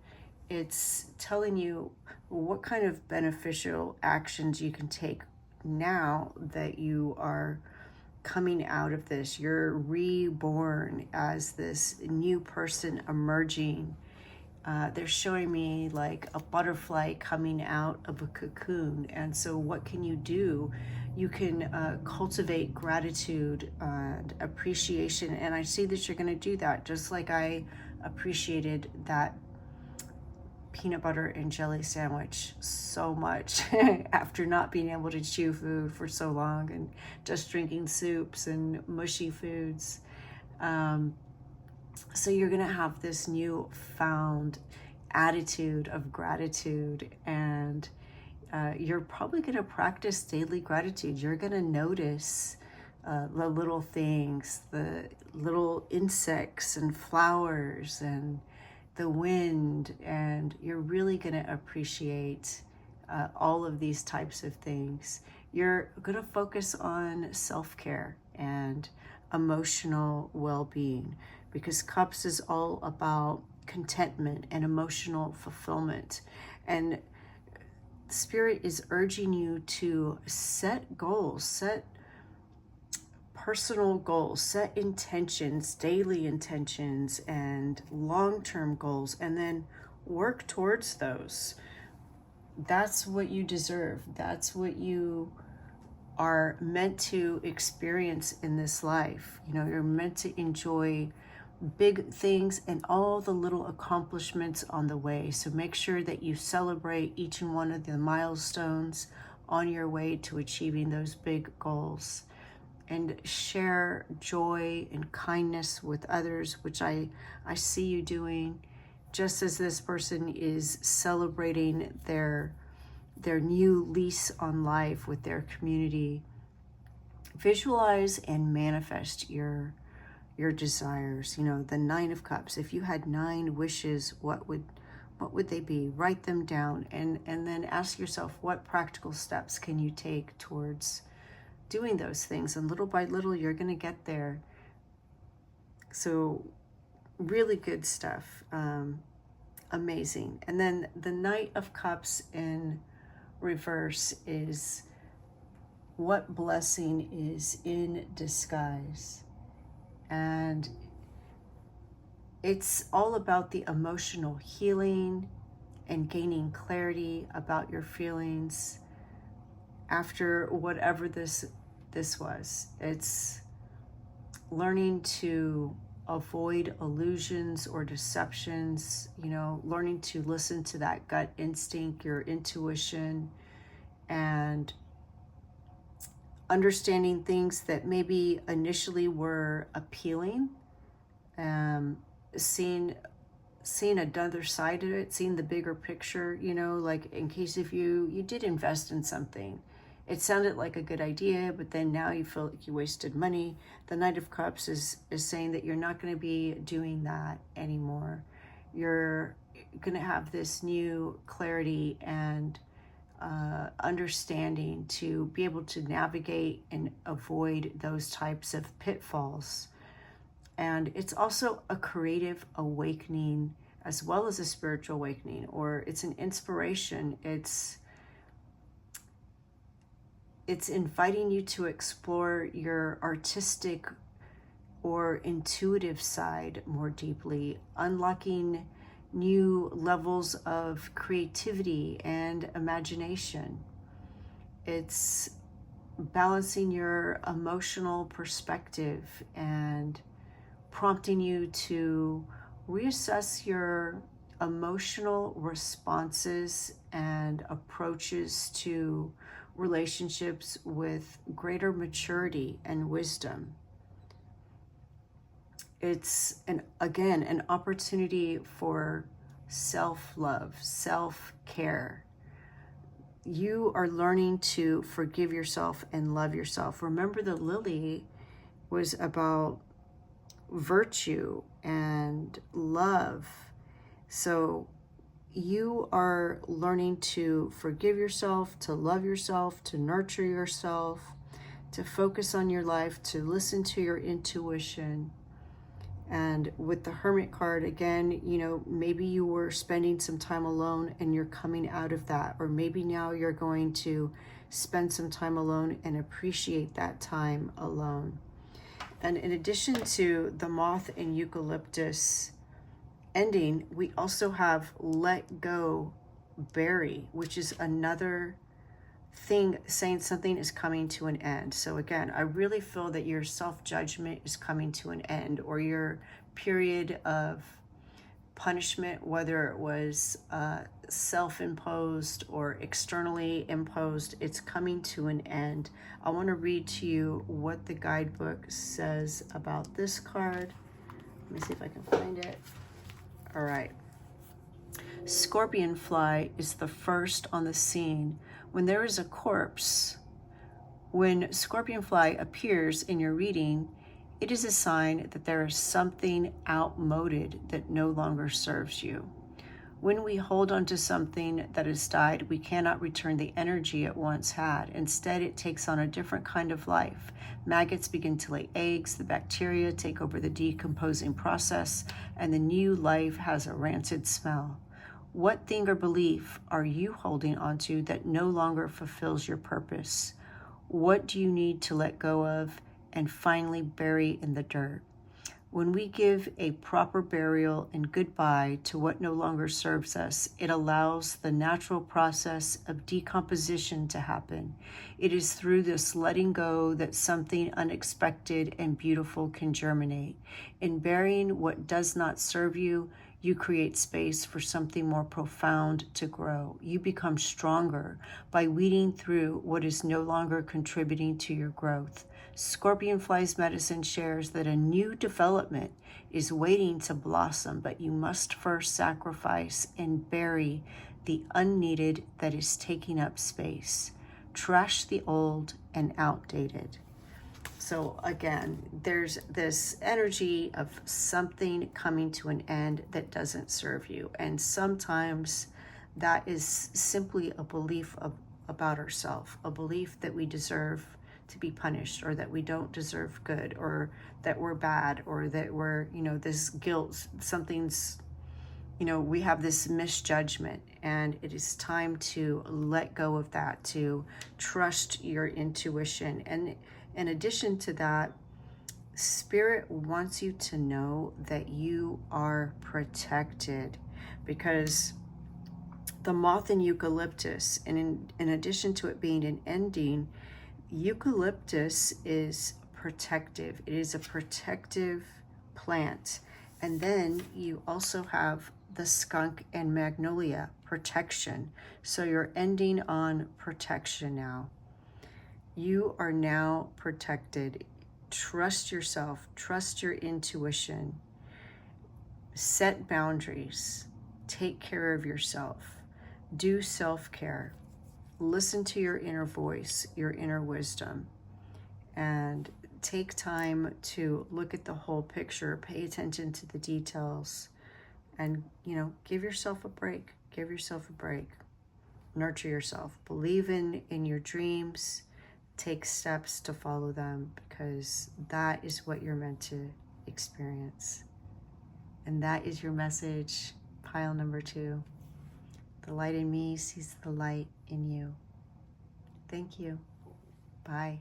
it's telling you what kind of beneficial actions you can take now that you are coming out of this. You're reborn as this new person emerging. They're showing me like a butterfly coming out of a cocoon. And so what can you do? You can cultivate gratitude and appreciation. And I see that you're going to do that, just like I appreciated that peanut butter and jelly sandwich so much after not being able to chew food for so long and just drinking soups and mushy foods. So you're going to have this newfound attitude of gratitude, and you're probably going to practice daily gratitude. You're going to notice the little things, the little insects and flowers and the wind, and you're really going to appreciate all of these types of things. You're going to focus on self-care and emotional well-being, because Cups is all about contentment and emotional fulfillment. And Spirit is urging you to set goals, set personal goals, set intentions, daily intentions, and long-term goals, and then work towards those. That's what you deserve. That's what you are meant to experience in this life. You know, you're meant to enjoy big things and all the little accomplishments on the way. So make sure that you celebrate each and one of the milestones on your way to achieving those big goals, and share joy and kindness with others, which I see you doing, just as this person is celebrating their new lease on life with their community. Visualize and manifest your desires. You know, the 9 of Cups. If you had 9 wishes, what would they be? Write them down, and then ask yourself, what practical steps can you take towards doing those things? And little by little, you're going to get there. So really good stuff. Amazing. And then the Knight of Cups in reverse is, what blessing is in disguise? And it's all about the emotional healing and gaining clarity about your feelings after whatever this was. It's learning to avoid illusions or deceptions, you know, learning to listen to that gut instinct, your intuition, and understanding things that maybe initially were appealing, seeing another side of it, seeing the bigger picture, you know, like in case if you did invest in something, it sounded like a good idea, but then now you feel like you wasted money. The Knight of Cups is saying that you're not going to be doing that anymore. You're going to have this new clarity and understanding to be able to navigate and avoid those types of pitfalls. And it's also a creative awakening as well as a spiritual awakening, or it's an inspiration. It's inviting you to explore your artistic or intuitive side more deeply, unlocking new levels of creativity and imagination. It's balancing your emotional perspective and prompting you to reassess your emotional responses and approaches to relationships with greater maturity and wisdom. It's again an opportunity for self-love, self-care. You are learning to forgive yourself and love yourself. Remember, the lily was about virtue and love. So you are learning to forgive yourself, to love yourself, to nurture yourself, to focus on your life, to listen to your intuition. And with the Hermit card, again, you know, maybe you were spending some time alone and you're coming out of that, or maybe now you're going to spend some time alone and appreciate that time alone. And in addition to the moth and eucalyptus ending, we also have let go, bury, which is another thing saying something is coming to an end. So again, I really feel that your self-judgment is coming to an end, or your period of punishment, whether it was self-imposed or externally imposed, it's coming to an end. I want to read to you what the guidebook says about this card. Let me see if I can find it. All right. Scorpion fly is the first on the scene. When there is a corpse, when scorpion fly appears in your reading, it is a sign that there is something outmoded that no longer serves you. When we hold on to something that has died, we cannot return the energy it once had. Instead, it takes on a different kind of life. Maggots begin to lay eggs, the bacteria take over the decomposing process, and the new life has a rancid smell. What thing or belief are you holding onto that no longer fulfills your purpose? What do you need to let go of and finally bury in the dirt? When we give a proper burial and goodbye to what no longer serves us, it allows the natural process of decomposition to happen. It is through this letting go that something unexpected and beautiful can germinate. In burying what does not serve you, you create space for something more profound to grow. You become stronger by weeding through what is no longer contributing to your growth. Scorpion Fly's medicine shares that a new development is waiting to blossom, but you must first sacrifice and bury the unneeded that is taking up space. Trash the old and outdated. So again, there's this energy of something coming to an end that doesn't serve you. And sometimes that is simply a belief about ourselves, a belief that we deserve to be punished, or that we don't deserve good, or that we're bad, or that we're, this guilt, something's, we have this misjudgment, and it is time to let go of that, to trust your intuition. And in addition to that, Spirit wants you to know that you are protected, because the moth and eucalyptus, and in addition to it being an ending, eucalyptus is protective. It is a protective plant. And then you also have the skunk and magnolia, protection. So you're ending on protection now. You are now protected. Trust yourself, trust your intuition, set boundaries, take care of yourself, do self-care. Listen to your inner voice, your inner wisdom, and take time to look at the whole picture, pay attention to the details, and, give yourself a break. Give yourself a break. Nurture yourself. Believe in your dreams. Take steps to follow them, because that is what you're meant to experience. And that is your message, pile number 2. The light in me sees the light in you. Thank you. Bye.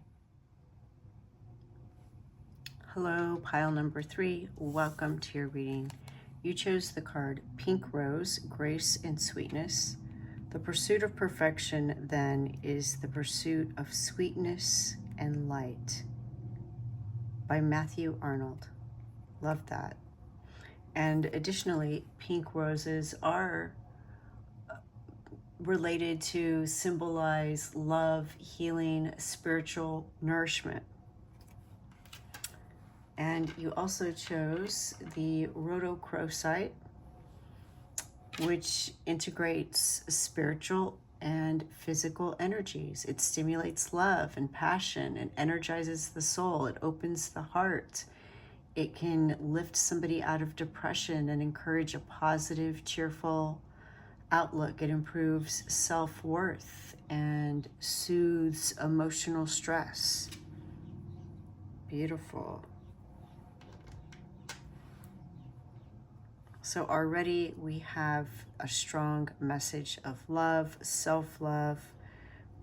Hello, pile number 3. Welcome to your reading. You chose the card Pink Rose, Grace and Sweetness. The pursuit of perfection, then, is the pursuit of sweetness and light, by Matthew Arnold. Love that. And additionally, pink roses are related to symbolize love, healing, spiritual nourishment. And you also chose the rhodochrosite, which integrates spiritual and physical energies. It stimulates love and passion and energizes the soul. It opens the heart. It can lift somebody out of depression and encourage a positive, cheerful outlook. It improves self-worth and soothes emotional stress. Beautiful. So already we have a strong message of love, self-love,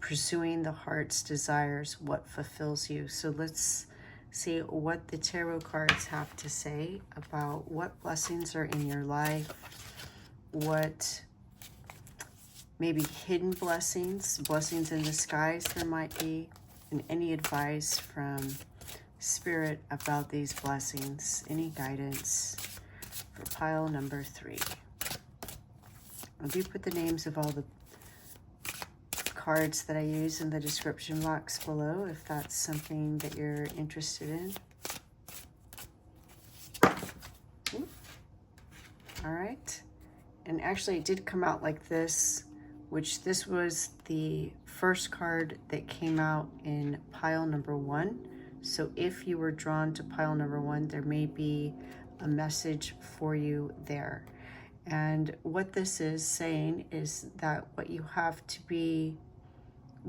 pursuing the heart's desires, what fulfills you. So let's see what the tarot cards have to say about what blessings are in your life, what maybe hidden blessings, blessings in disguise there might be, and any advice from Spirit about these blessings, any guidance for pile number 3. I do put the names of all the cards that I use in the description box below if that's something that you're interested in. Ooh. All right. And actually it did come out like this, which this was the first card that came out in pile number 1. So if you were drawn to pile number 1, there may be a message for you there. And what this is saying is that what you have to be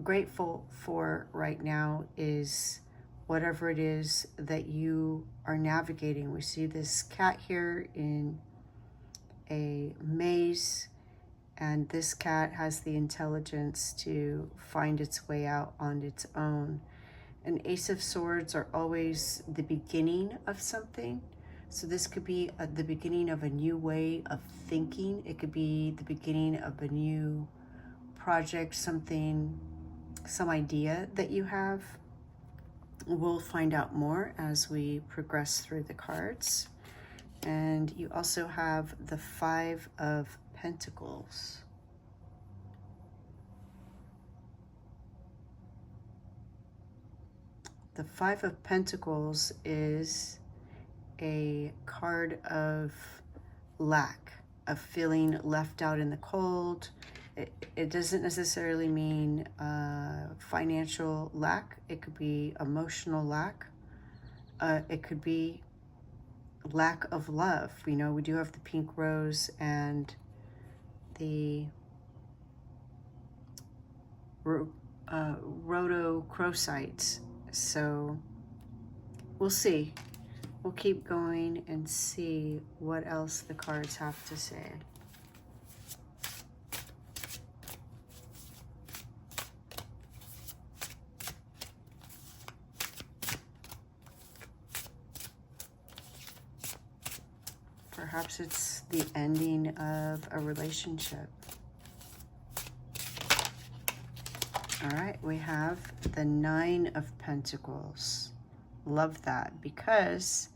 grateful for right now is whatever it is that you are navigating. We see this cat here in a maze, and this cat has the intelligence to find its way out on its own. An Ace of Swords are always the beginning of something. So this could be the beginning of a new way of thinking. It could be the beginning of a new project, something, some idea that you have. We'll find out more as we progress through the cards. And you also have the 5 of Pentacles. The 5 of Pentacles is a card of lack, of feeling left out in the cold. It doesn't necessarily mean financial lack. It could be emotional lack. It could be lack of love. You know, we do have the pink rose and the rhodochrosite. So we'll see. We'll keep going and see what else the cards have to say. Perhaps it's the ending of a relationship. All right, we have the 9 of Pentacles. Love that, because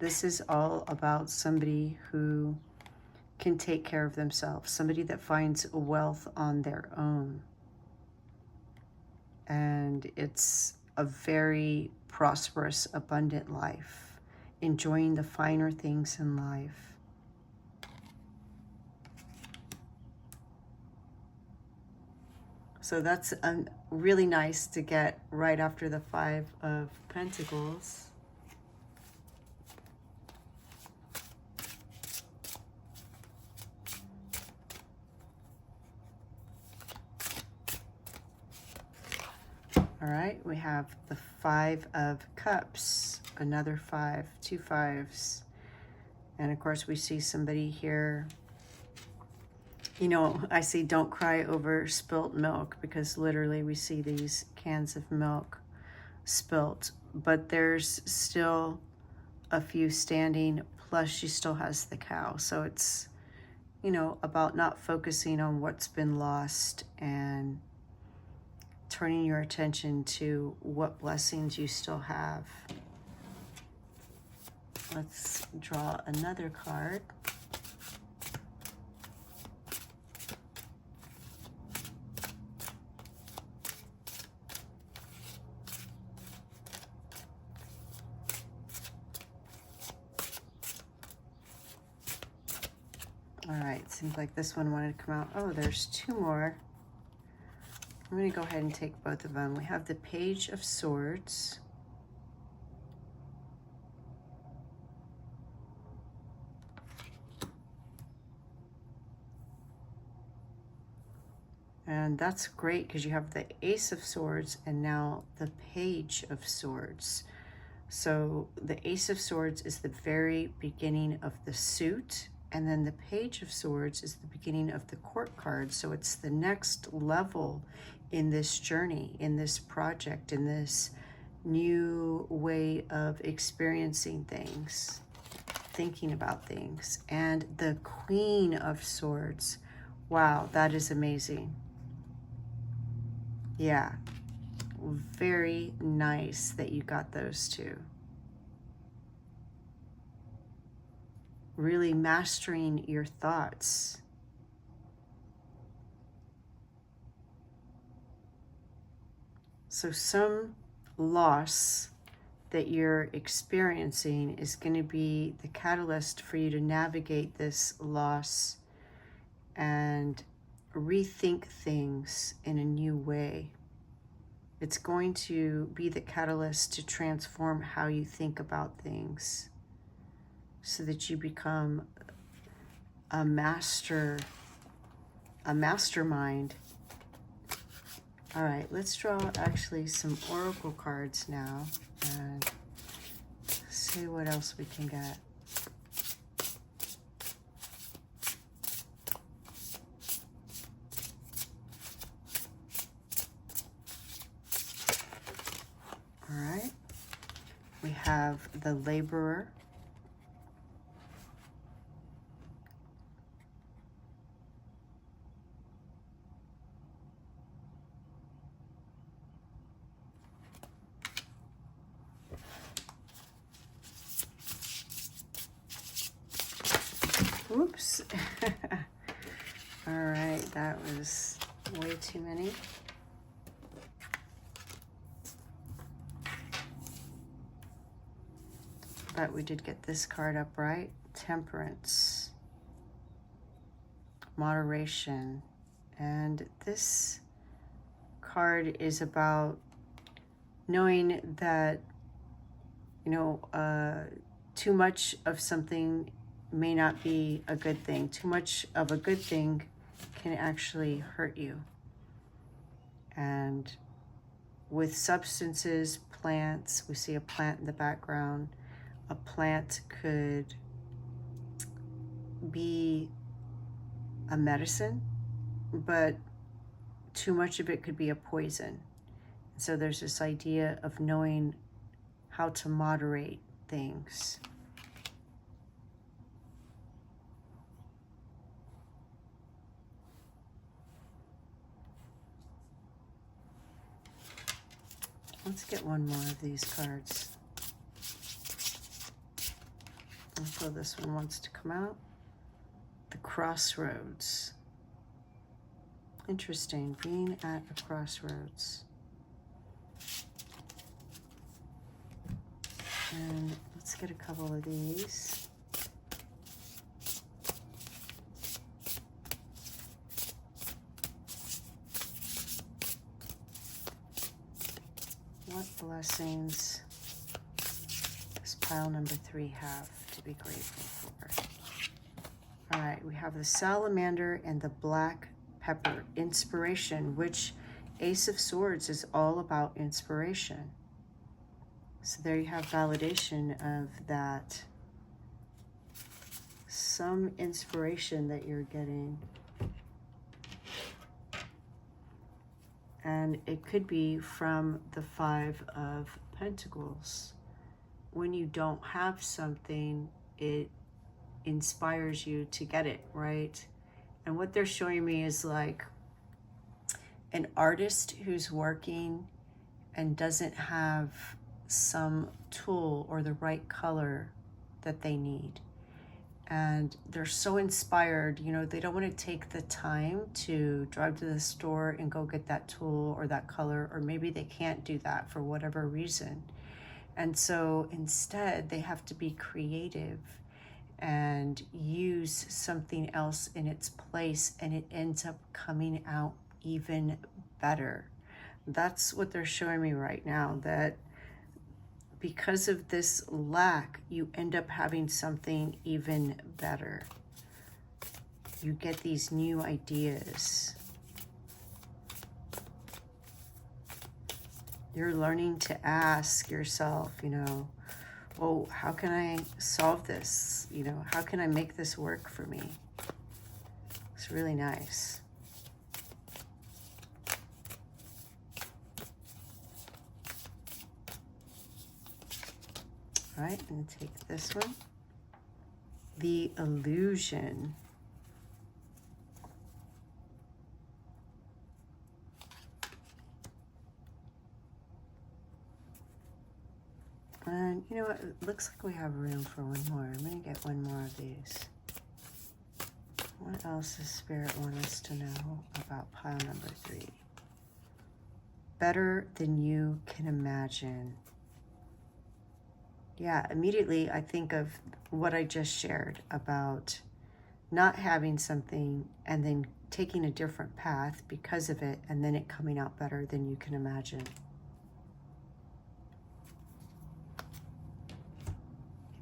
this is all about somebody who can take care of themselves, somebody that finds wealth on their own. And it's a very prosperous, abundant life, enjoying the finer things in life. So that's really nice to get right after the 5 of Pentacles. All right, we have the 5 of Cups, another 5, 2 5s. And of course we see somebody here. You know, I see don't cry over spilt milk, because literally we see these cans of milk spilt, but there's still a few standing, plus she still has the cow. So it's, you know, about not focusing on what's been lost and turning your attention to what blessings you still have. Let's draw another card. All right, seems like this one wanted to come out. Oh, there's 2 more. I'm going to go ahead and take both of them. We have the Page of Swords. And that's great because you have the Ace of Swords and now the Page of Swords. So the Ace of Swords is the very beginning of the suit, and then the Page of Swords is the beginning of the court card. So it's the next level in this journey, in this project, in this new way of experiencing things, thinking about things. And the Queen of Swords. Wow, that is amazing. Yeah, very nice that you got those two. Really mastering your thoughts. So some loss that you're experiencing is going to be the catalyst for you to navigate this loss and rethink things in a new way. It's going to be the catalyst to transform how you think about things so that you become a mastermind. All right, let's draw actually some oracle cards now and see what else we can get. All right, we have the Laborer. Oops. All right, that was way too many. But we did get this card up right. Temperance, moderation. And this card is about knowing that, you know, too much of something may not be a good thing. Too much of a good thing can actually hurt you. And with substances, plants, we see a plant in the background. A plant could be a medicine, but too much of it could be a poison. So there's this idea of knowing how to moderate things. Let's get one more of these cards. So this one wants to come out. The Crossroads. Interesting, being at a crossroads. And let's get a couple of these. What blessings does pile number 3 have to be grateful for? All right, we have the Salamander and the Black Pepper. Inspiration, which Ace of Swords is all about inspiration. So there you have validation of that. Some inspiration that you're getting. And it could be from the 5 of Pentacles. When you don't have something, it inspires you to get it, right? And what they're showing me is like an artist who's working and doesn't have some tool or the right color that they need. And they're so inspired, you know, they don't want to take the time to drive to the store and go get that tool or that color, or maybe they can't do that for whatever reason. And so instead they have to be creative and use something else in its place, and it ends up coming out even better. That's what they're showing me right now, that because of this lack, you end up having something even better. You get these new ideas. You're learning to ask yourself, you know, well, how can I solve this? You know, how can I make this work for me? It's really nice. All right, I'm going to take this one. The illusion. And you know what? It looks like we have room for one more. I'm going to get one more of these. What else does Spirit want us to know about pile number 3? Better than you can imagine. Yeah, immediately I think of what I just shared about not having something and then taking a different path because of it, and then it coming out better than you can imagine.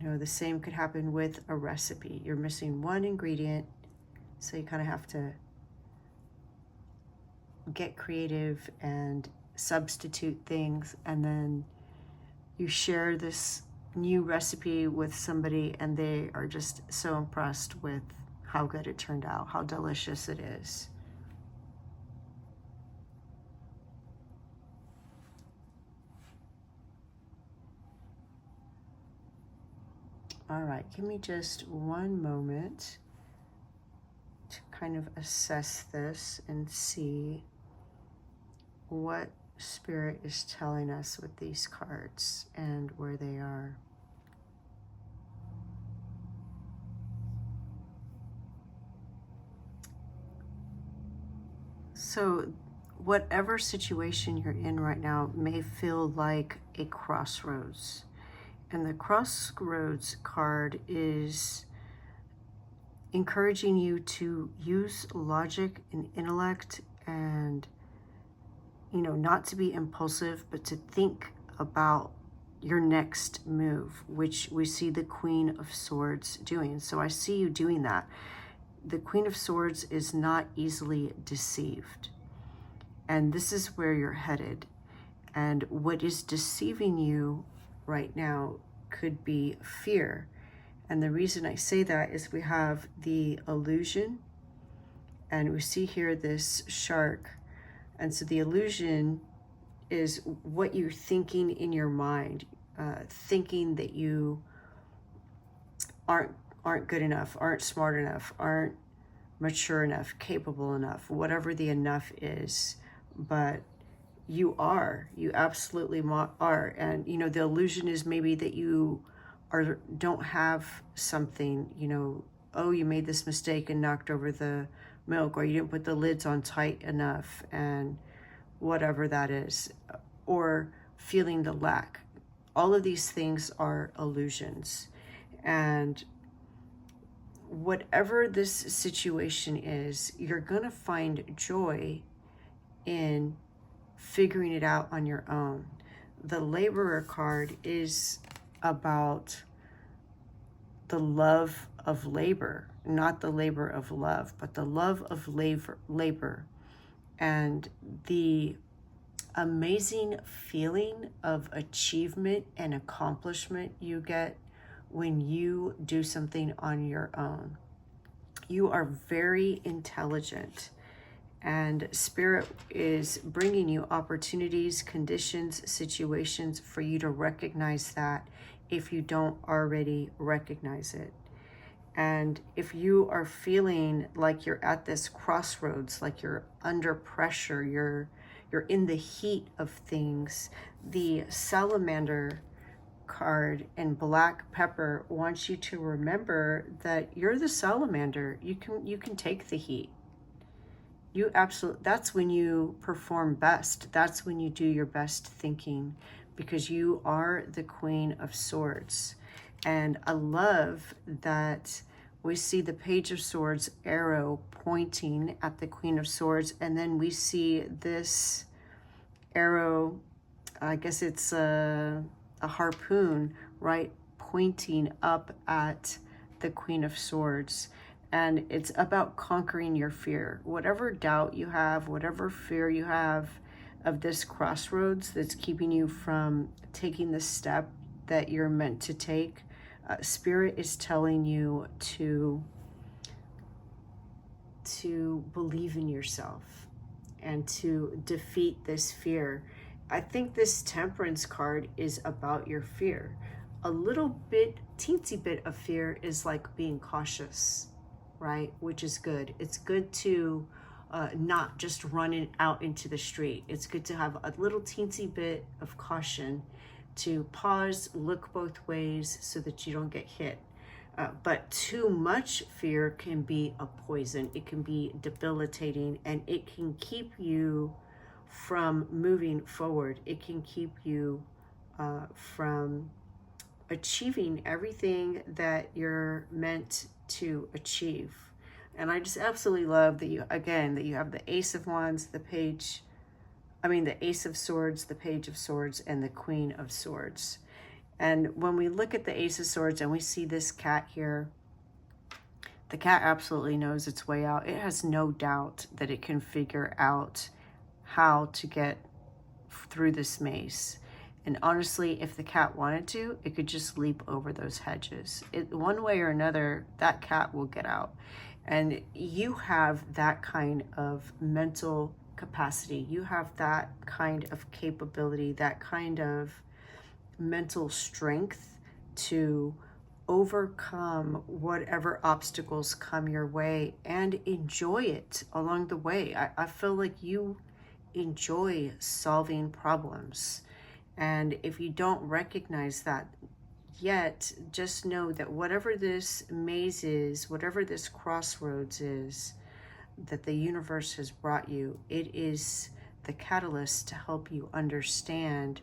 You know, the same could happen with a recipe. You're missing one ingredient, so you kind of have to get creative and substitute things, and then you share this new recipe with somebody and they are just so impressed with how good it turned out, how delicious it is. All right, give me just one moment to kind of assess this and see what Spirit is telling us with these cards and where they are. So whatever situation you're in right now may feel like a crossroads. And the crossroads card is encouraging you to use logic and intellect and, you know, not to be impulsive, but to think about your next move, which we see the Queen of Swords doing. So I see you doing that. The Queen of Swords is not easily deceived. And this is where you're headed. And what is deceiving you right now could be fear. And the reason I say that is we have the illusion, and we see here this shark. And so the illusion is what you're thinking in your mind, thinking that you aren't good enough, aren't smart enough, aren't mature enough, capable enough, whatever the enough is. But you are, you absolutely are. And, you know, the illusion is maybe that you don't have something, you know, oh, you made this mistake and knocked over the milk, or you didn't put the lids on tight enough, and whatever that is, or feeling the lack. All of these things are illusions. And whatever this situation is, you're going to find joy in figuring it out on your own. The Laborer card is about the love of labor, not the labor of love, but the love of labor, and the amazing feeling of achievement and accomplishment you get when you do something on your own. You are very intelligent, and Spirit is bringing you opportunities, conditions, situations for you to recognize that if you don't already recognize it. And if you are feeling like you're at this crossroads, like you're under pressure, you're in the heat of things, the Salamander card and Black Pepper wants you to remember that you're the salamander. You can take the heat. You absolutely, that's when you perform best. That's when you do your best thinking, because you are the Queen of Swords. And I love that we see the Page of Swords arrow pointing at the Queen of Swords, and then we see this arrow, I guess it's a harpoon, right, pointing up at the Queen of Swords. And it's about conquering your fear. Whatever doubt you have, whatever fear you have of this crossroads that's keeping you from taking the step that you're meant to take, Spirit is telling you to believe in yourself and to defeat this fear. I think this Temperance card is about your fear. a little bit, teensy bit of fear is like being cautious, right? Which is good. It's good to not just run it out into the street. It's good to have a little teensy bit of caution, to pause, look both ways so that you don't get hit. But too much fear can be a poison. It can be debilitating, and it can keep you from moving forward. It can keep you from achieving everything that you're meant to achieve. And I just absolutely love that you, again, that you have the Ace of Wands, the Ace of Swords, the Page of Swords, and the Queen of Swords. And when we look at the Ace of Swords and we see this cat here, the cat absolutely knows its way out. It has no doubt that it can figure out how to get through this maze. And honestly, if the cat wanted to, it could just leap over those hedges. One way or another, that cat will get out. And you have that kind of mental capacity. You have that kind of capability, that kind of mental strength to overcome whatever obstacles come your way and enjoy it along the way. I feel like you enjoy solving problems. And if you don't recognize that yet, just know that whatever this maze is, whatever this crossroads is that the universe has brought you, it is the catalyst to help you understand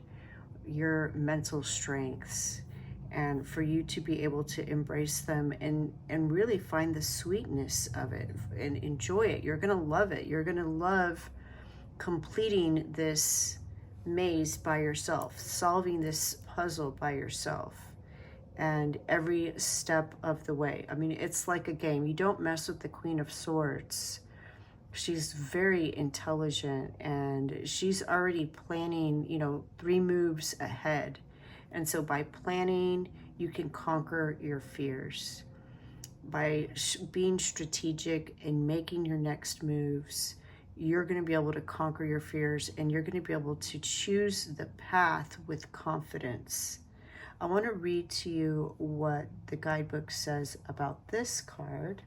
your mental strengths and for you to be able to embrace them and really find the sweetness of it and enjoy it. You're going to love it. You're going to love completing this maze by yourself, solving this puzzle by yourself, and every step of the way. I mean, it's like a game. You don't mess with the Queen of Swords. She's very intelligent and she's already planning, 3 moves ahead. And so by planning, you can conquer your fears. By being strategic and making your next moves, you're going to be able to conquer your fears and you're going to be able to choose the path with confidence. I want to read to you what the guidebook says about this card.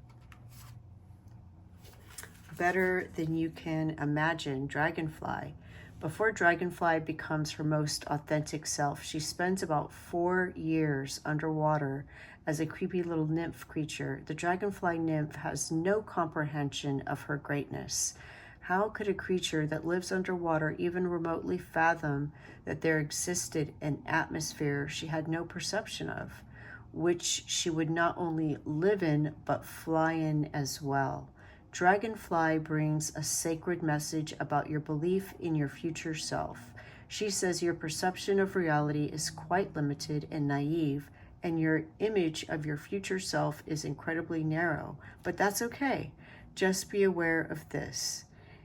Better than you can imagine, Dragonfly. Before Dragonfly becomes her most authentic self, she spends about 4 years underwater as a creepy little nymph creature. The Dragonfly nymph has no comprehension of her greatness. How could a creature that lives underwater even remotely fathom that there existed an atmosphere she had no perception of, which she would not only live in, but fly in as well? Dragonfly brings a sacred message about your belief in your future self. She says your perception of reality is quite limited and naive, and your image of your future self is incredibly narrow. But that's okay. Just be aware of this.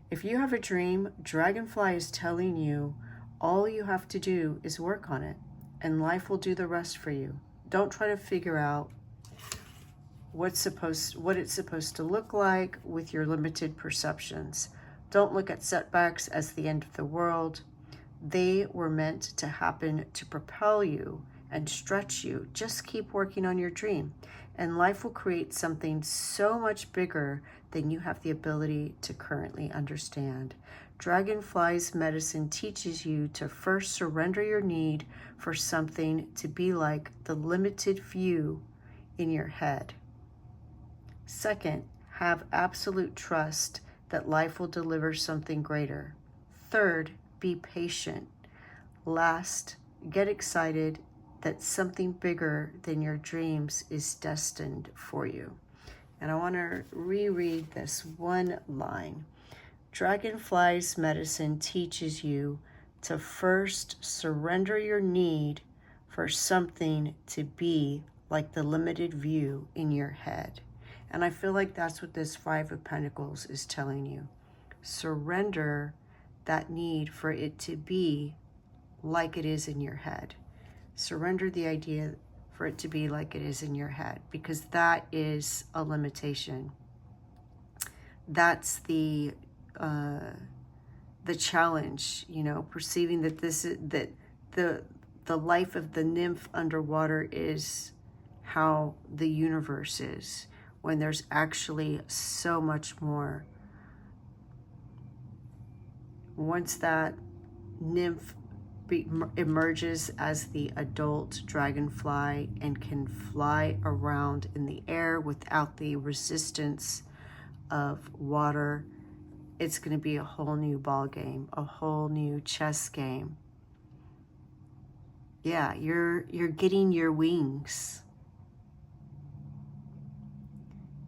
If you have a dream, Dragonfly is telling you all you have to do is work on it, and life will do the rest for you. Don't try to figure out what it's supposed to look like with your limited perceptions. Don't look at setbacks as the end of the world. They were meant to happen to propel you and stretch you. Just keep working on your dream, and life will create something so much bigger than you have the ability to currently understand. Dragonfly's medicine teaches you to first surrender your need for something to be like the limited view in your head. Second, have absolute trust that life will deliver something greater. Third, be patient. Last, get excited that something bigger than your dreams is destined for you. And I want to reread this one line. Dragonfly's medicine teaches you to first surrender your need for something to be like the limited view in your head. And I feel like that's what this 5 of Pentacles is telling you. Surrender that need for it to be like it is in your head. Surrender the idea for it to be like it is in your head, because that is a limitation. That's the challenge, perceiving that the life of the nymph underwater is how the universe is, when there's actually so much more. Once that nymph emerges as the adult dragonfly and can fly around in the air without the resistance of water, it's going to be a whole new ball game, a whole new chess game. Yeah, you're getting your wings.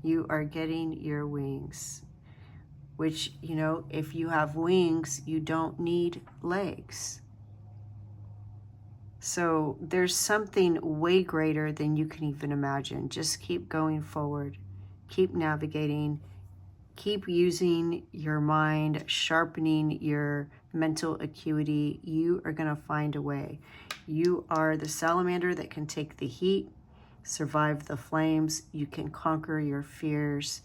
You are getting your wings, which, you know, if you have wings, you don't need legs. So there's something way greater than you can even imagine. Just keep going forward, keep navigating, keep using your mind, sharpening your mental acuity. You are going to find a way. You are the salamander that can take the heat, survive the flames. You can conquer your fears.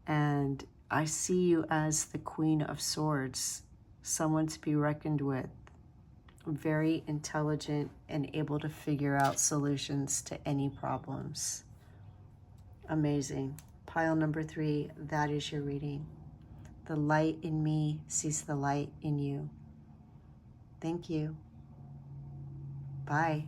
And I see you as the Queen of Swords, someone to be reckoned with. Very intelligent and able to figure out solutions to any problems. Amazing. Pile number 3, that is your reading. The light in me sees the light in you. Thank you. Bye.